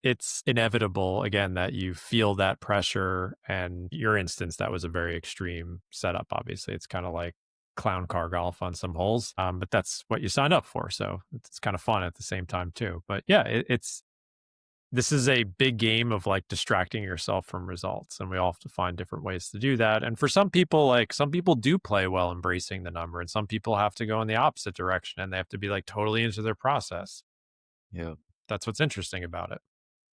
it's inevitable again that you feel that pressure. And your instance, that was a very extreme setup. Obviously, it's kind of like clown car golf on some holes, but that's what you signed up for. So it's kind of fun at the same time too. But yeah, this is a big game of like distracting yourself from results, and we all have to find different ways to do that. And for some people, like some people do play well embracing the number, and some people have to go in the opposite direction and they have to be like totally into their process. Yeah. That's what's interesting about it.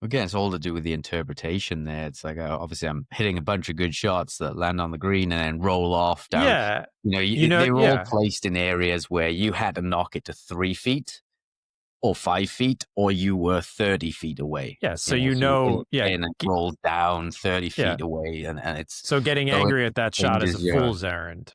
Again, it's all to do with the interpretation there. It's like, obviously, I'm hitting a bunch of good shots that land on the green and then roll off down. Yeah. They were all Yeah. placed in areas where you had to knock it to 3 feet or 5 feet, or you were 30 feet away. Yeah. So, And it rolled down 30 Yeah. feet away. And it's so getting angry at that shot is a changes fool's errand.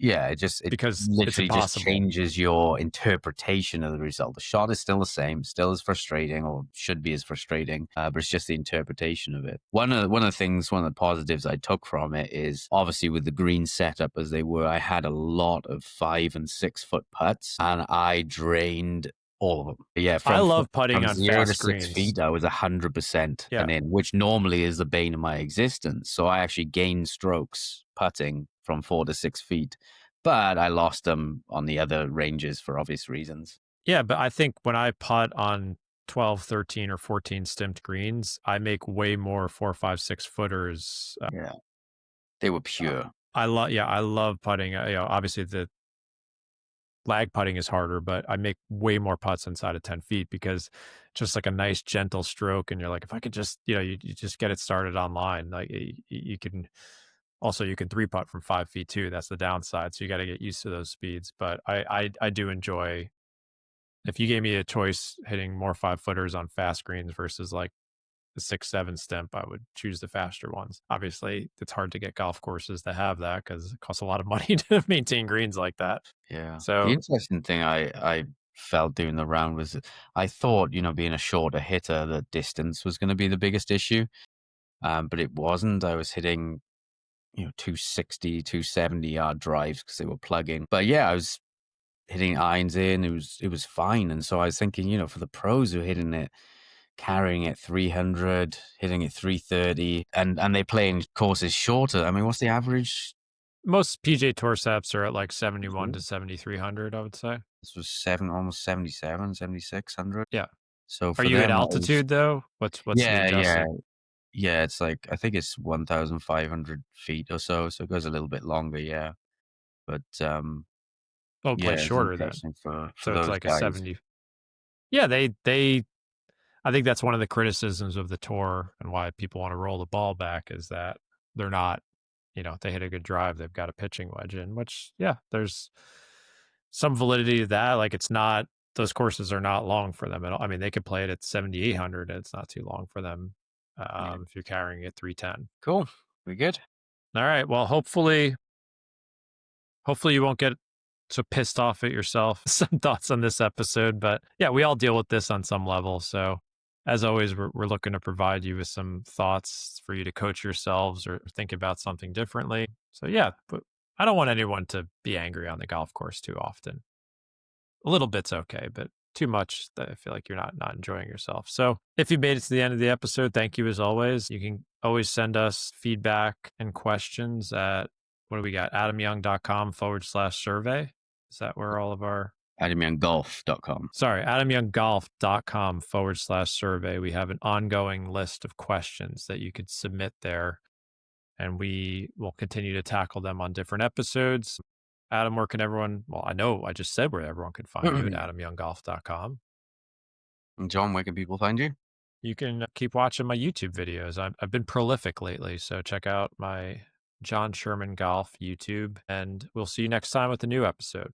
Yeah, it because it's literally just impossible. changes your interpretation of the result. The shot is still the same, still as frustrating, or should be as frustrating, but it's just the interpretation of it. One of the positives I took from it is obviously with the green setup as they were, I had a lot of 5 and 6 foot putts, and I drained all of them. Yeah, I love putting from on 0 to fast 6 greens. feet, I was 100% Yeah. and in, which normally is the bane of my existence. So I actually gained strokes putting from 4 to 6 feet, but I lost them on the other ranges for obvious reasons. Yeah, but I think when I putt on 12, 13, or 14 stimped greens, I make way more 4, 5, 6 footers. Yeah, they were pure. I love putting. Obviously the lag putting is harder, but I make way more putts inside of 10 feet because just like a nice gentle stroke. And you're like, if I could just, you just get it started online. Like you can also, you can 3-putt from 5 feet too. That's the downside. So you got to get used to those speeds. But I do enjoy, if you gave me a choice hitting more 5-footers on fast greens versus like the 6-7 stimp, I would choose the faster ones. Obviously, it's hard to get golf courses that have that because it costs a lot of money to maintain greens like that. Yeah. So the interesting thing I felt doing the round was I thought, being a shorter hitter, that distance was going to be the biggest issue. But it wasn't. I was hitting, 260, 270 yard drives because they were plugging. But yeah, I was hitting irons in. It was fine. And so I was thinking, for the pros who are hitting it, carrying it 300, hitting it 330, and they play in courses shorter. I mean, what's the average? most PJ Tour seps are at like 71 to 7,300, I would say. This was almost 77, 7,600. Yeah. So Are you at altitude though? What's the adjusted? Yeah. It's like, I think it's 1,500 feet or so. So it goes a little bit longer. Yeah. But, Oh, play it's shorter then. interesting for So those it's like guys. a 70. Yeah, they I think that's one of the criticisms of the tour and why people want to roll the ball back is that they're not, they hit a good drive, they've got a pitching wedge in, which, yeah, there's some validity to that. Like those courses are not long for them at all. I mean, they could play it at 7,800 and it's not too long for them if you're carrying it 310. Cool. We good? All right. Well, hopefully you won't get so pissed off at yourself. Some thoughts on this episode, but yeah, we all deal with this on some level. So as always, we're looking to provide you with some thoughts for you to coach yourselves or think about something differently. So yeah, but I don't want anyone to be angry on the golf course too often. A little bit's okay, but too much, I feel like you're not enjoying yourself. So if you made it to the end of the episode, thank you as always. You can always send us feedback and questions at, what do we got? AdamYoung.com/survey. Is that where all of our... AdamYoungGolf.com. Sorry, AdamYoungGolf.com/survey. We have an ongoing list of questions that you could submit there. and we will continue to tackle them on different episodes. Adam, where can everyone, well, I know I just said where everyone can find you at adamyounggolf.com. And John, where can people find you? You can keep watching my YouTube videos. I've been prolific lately, so check out my John Sherman Golf YouTube, and we'll see you next time with a new episode.